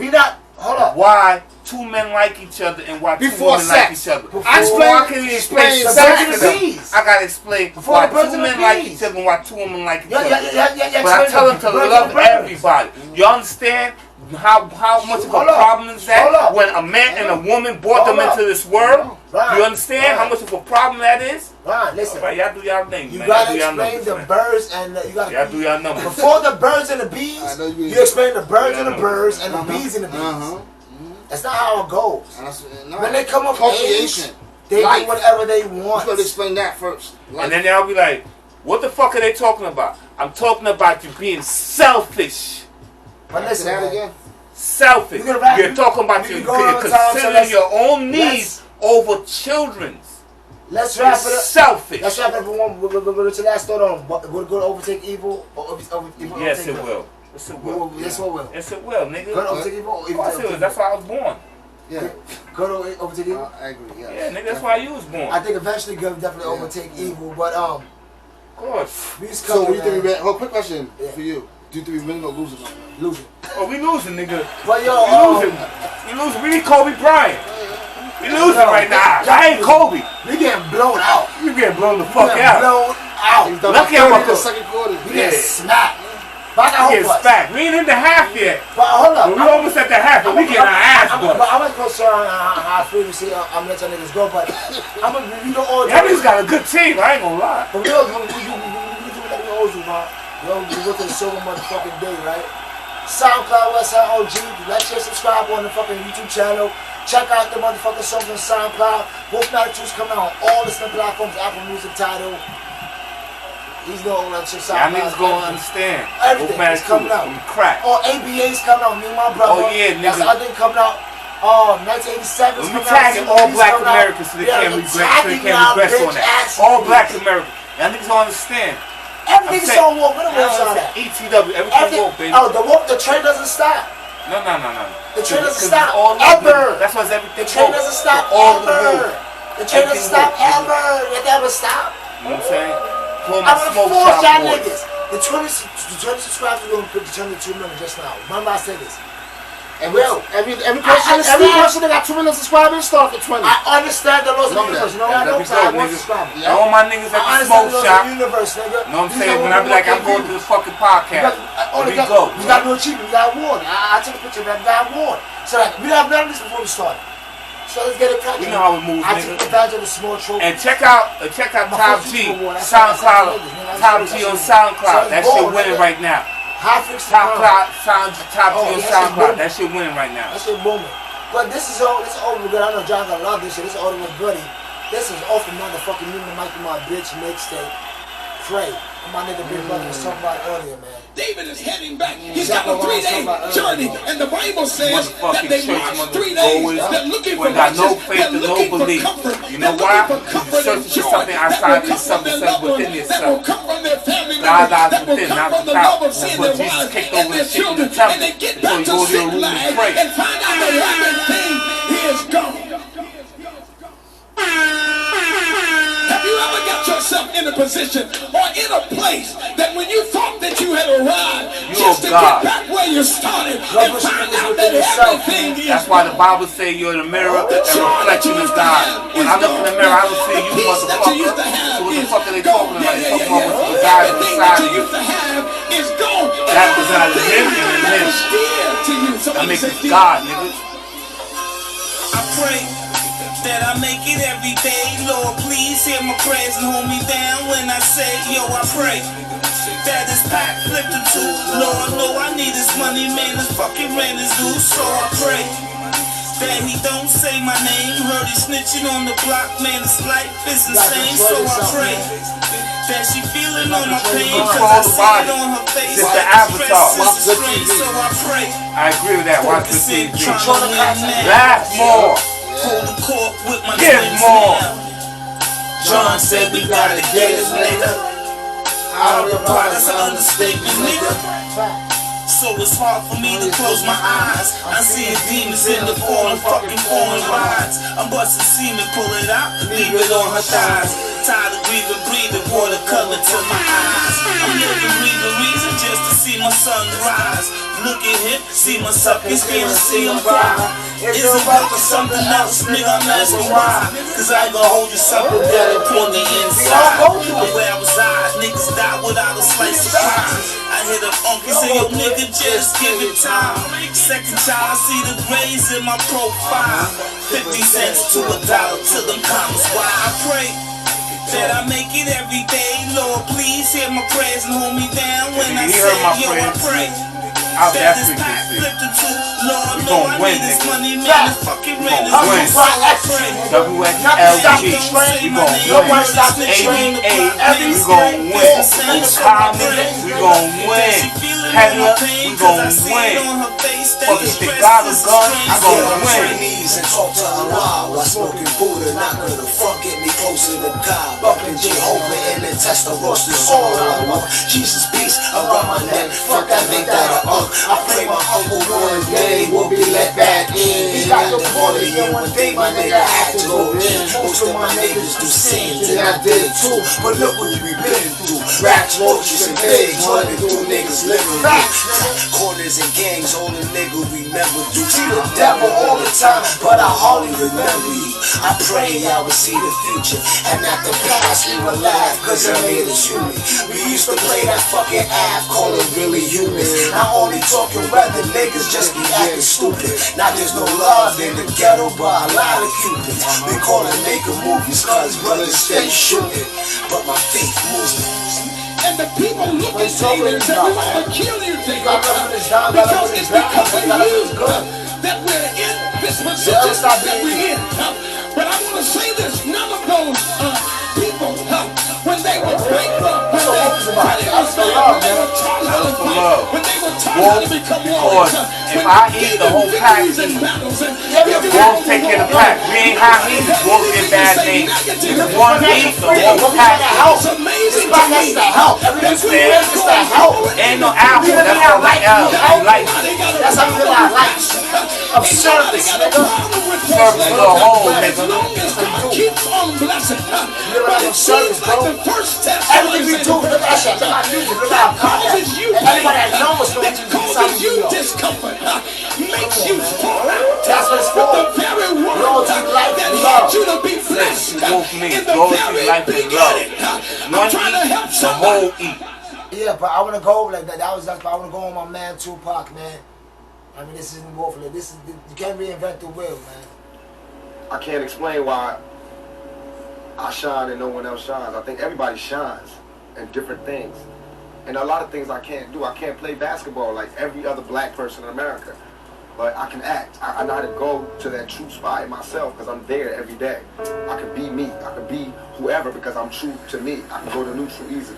Hold up. Why two men like each other and why two women like each other. I can explain sex to them. I gotta explain why two men like each other and why two women like each other. But I tell them to love everybody. You understand how much of a problem is that when a man and a woman brought them into this world? You understand how much of a problem that is? Ron, listen. Right, y'all do y'all thing, you man. gotta explain the birds and y'all do y'all numbers. Before the birds and the bees, you explain the birds and the birds and the bees and the bees. That's not how it goes. When they come up age, they do whatever they want. You gotta explain that first. And then y'all be like, what the fuck are they talking about? I'm talking about you being selfish. But listen, again. Selfish. You're talking about you considering your own needs over children's. Let's wrap it up. Selfish. Let's wrap it up with your last thought on will good overtake evil or evil yes, it will. Yes, it will. Yes, it will. Yes, it will, nigga. Good overtake evil or evil overtake evil? That's why I was born. Yeah. Good overtake evil? I agree, yeah. Yeah, nigga, that's why you was born. I think eventually good definitely overtake evil, but of course. So what do you think we quick question for you. Do you think we winning or losing? Losing. Oh, we losing, nigga. But yo, we losing. We need Kobe Bryant. We losing right now. I ain't Kobe. We getting blown out. You getting blown the fuck out. Blown out. Lucky I'm in the second quarter. We get smacked. But I got back. We ain't in the half yet. But hold up. We almost at the half, but we getting our ass beat. But I'm not concerned how frequency I'm letting y'all niggas go, but we don't all. Y'all niggas got a good team. I ain't gonna lie. But we do what we always do, man. We work a show motherfucking day, right? SoundCloud, Westside OG. Like, share, subscribe on the fucking YouTube channel. Check out the motherfucking songs on SoundCloud. Wolf Attitudes coming out on all listening platforms. Apple Music, Tidal. He's going on shit. Y'all niggas gonna understand. Everything is coming out. Crack. Oh, ABA's coming out. Me and my brother. Oh yeah, nigga. That's the other thing coming out. 1987. Let me tag in all black Americans so they can't regress on that. All black Americans. Y'all niggas don't understand. Everything's so woke. Where the woke's on that? ETW, everything woke, baby. Oh, the train doesn't stop. No. The train doesn't stop. Ever. That's why everything The train doesn't stop ever. The train doesn't stop ever. It never stop. You know what I'm saying? I'm gonna force y'all niggas. The 20 subscribers are gonna turn to 2 million just now. Remember I said this. Every person that got 2 million subscribers start at 20. I understand the laws of the universe. You know what I know? I want subscribers. All my niggas at the smoke shop. You know what I'm saying? When I be like, I'm going to this fucking podcast. We go. We got no achievement. We got award. I took a picture of that. We got award. So like, we didn't have none of this before we started. So let's get it cracking. You know how it moves, I took advantage of the small trophy. And check out Top G, SoundCloud, Top G on SoundCloud. That shit winning right now. Top G on SoundCloud. That shit winning right now. That shit booming. But this is all good. I know John gonna love this shit. This is all with Buddy. This is off the motherfucking new Mikey My Bitch mixtape. Pray. My nigga Big Brother was talking about it earlier, man. David is heading back. He's got a 3-day journey, and the Bible says that they marched 3 days. They're looking for got no faith and no belief. You know why? You're searching for something outside yourself instead of within yourself. God lies within, not without. That's what Jesus kicked over the shit in the temple before you go to your room and pray. And find out the rapid thing is gone. Have you ever got yourself in a position or in a place that when you thought that you had arrived just to get back where you started and find out that everything is That's why the Bible say you're the mirror and reflection of God. When I look in the mirror, I don't see you, motherfucker. So what the fuck are they talking about? They talking about what's inside of you. That was out of him and him. That makes it God, nigga. I pray that I make it every day. Lord, please hear my prayers and hold me down when I say, yo, I pray that this pack flip the two. Lord, know I need this money, man, this fucking rent is due. So I pray that he don't say my name. Heard he snitching on the block, man, this life is insane. So I pray that she feeling on my pain, cause I see it on her face. It's the avatar. So I pray. I agree with that. Watch the TV. Laugh more. Hold the court with my Give more. John said we gotta get it, nigga. Out of the pot, that's an understatement, nigga. So it's hard for me to close my eyes. I'm seeing demons in the foreign rides. I'm busting semen, pull it out, leave it on her thighs. Tired of breathing, water coming to my eyes. I'm living, breathing reason just to see my son rise. Look at him, see my suckers, can't see him cry. Is it about for something else, nigga? I'm asking why. Cause I ain't gonna hold you something better on the inside. The way I was eyed, niggas die without a slice of pie. I hit up uncle, say yo nigga, just give it time. Second child, I see the grays in my profile. 50 cents to $1 to them comments. Why I pray that I make it every day. Lord, please hear my prayers and hold me down when I say, yo, I pray. Out that frequency. We gon' win, nigga. We gon' win. WXLG. We gon' win. ABA. We gon' win. Common. We gon' win. Headler. We gon' win. Fucking Chicago gun. We gon' win. And talk to Allah while smoking Buddha, not gonna fuck get me closer to God. Bumping Jehovah and then test the roast is all I want. Jesus peace around my neck, fuck that, make that a I pray my uncle one day will be let back in. He got the border here one day, my nigga had to go in. Most of my niggas do sins and I did it too. But look what we been through. Rats, roaches, and pigs, running through niggas living corners and gangs, all the nigga remember. You see the devil all the time, but I hardly remember you. I pray I will see the future, and at the past we will laugh, cause it made us human. We used to play that fucking app, call it really human. Not only talking weather, niggas just be acting stupid. Now there's no love in the ghetto, but a lot of Cubans. We call it making movies, cause brothers stay shooting, but my faith moves. And the people look at David and say, we want to kill you, David. Because it's because of you that we're in this position that we're in. But I want to say this, none of those people, when they were bankrupt, when they were taught how love for love. When they were taught Wolf, how to become because warriors. if I eat, the whole pack eats. Wolf take care of the pack. We ain't high eat. Wolf get bad names. If one eat, the whole pack eats. It's amazing But that's the help. That's That's the help. Ain't no alpha. That's all like life. That's how we live our lives. Of service, nigga. Service to the whole, nigga. Keeps on blessing. Service, bro. Everything we do, look at that shit. Look at our music. Look at our content. And everybody that knows us knows Causes you discomfort. Makes you strong. that's what it's for. The very word Loyalty, life, that and led love. you to be blessed. Wolf me. In the Loyalty, very life, and love. beginning. One I'm trying to eat, help the somebody. whole eat. Yeah, but I want to go like that. That's I want to go on my man Tupac, man. I mean, this isn't Wolfley. This is you can't reinvent the wheel, man. I can't explain why I shine and no one else shines. I think everybody shines in different things. And a lot of things I can't do. I can't play basketball like every other black person in America. But I can act. I know how to go to that true spot in myself because I'm there every day. I can be me. I can be whoever because I'm true to me. I can go to neutral easily.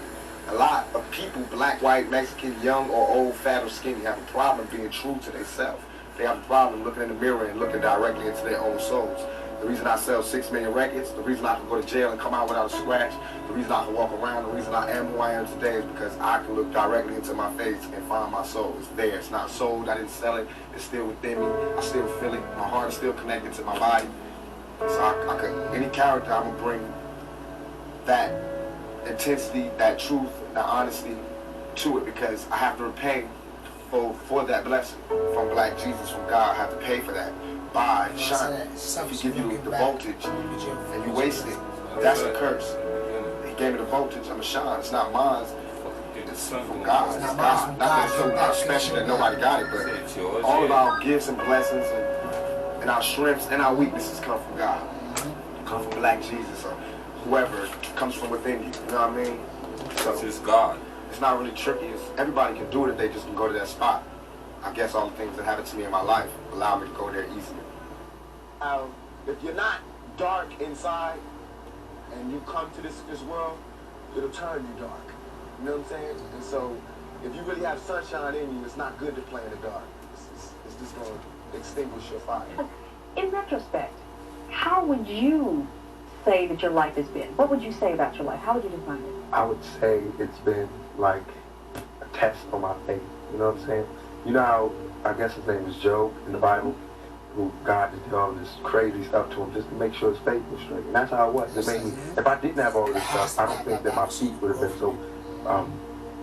A lot of people, black, white, Mexican, young or old, fat or skinny, have a problem being true to themselves. They have a problem looking in the mirror and looking directly into their own souls. The reason I sell 6 million records, the reason I can go to jail and come out without a scratch, the reason I can walk around, the reason I am who I am today is because I can look directly into my face and find my soul. It's there. It's not sold. I didn't sell it. It's still within me. I still feel it. My heart is still connected to my body. So I could, any character, I'm going to bring that intensity, that truth, that honesty to it because I have to repay for that blessing from Black Jesus, from God. I have to pay for that by shining. If he give you the voltage and you waste it, that's a curse. He gave me the voltage, I'm a shine. It's not mine. It's from God. It's God. Nothing so special that nobody got it, but all of our gifts and blessings and our strengths and our weaknesses come from God. Come from Black Jesus or whoever comes from within you. You know what I mean? So It's God. it's not really tricky. Everybody can do it if they just can go to that spot. I guess all the things that happened to me in my life allow me to go there easily. If you're not dark inside and you come to this world, it'll turn you dark. You know what I'm saying? And so if you really have sunshine in you, it's not good to play in the dark. It's just going to extinguish your fire. In retrospect, how would you say that your life has been? What would you say about your life? How would you define it? I would say it's been like a test on my faith. You know what I'm saying? You know how, I guess his name is Job in the Bible, who God just did all this crazy stuff to him just to make sure his faith was straight. And that's how it was. It made me, if I didn't have all this stuff, I don't think that my feet would have been so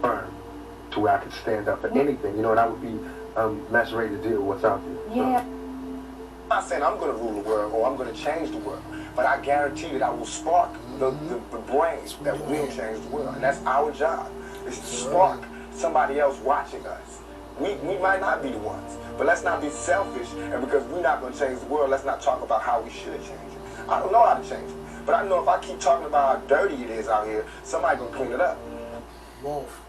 firm to where I could stand up for anything. You know, and I would be less ready to deal with what's out there. Yeah. I'm not saying I'm going to rule the world or I'm going to change the world, but I guarantee that I will spark the brains that will change the world. And that's our job, is to spark somebody else watching us. We might not be the ones, but let's not be selfish, and because we're not going to change the world, let's not talk about how we should change it. I don't know how to change it, but I know if I keep talking about how dirty it is out here, somebody's going to clean it up. Wolf.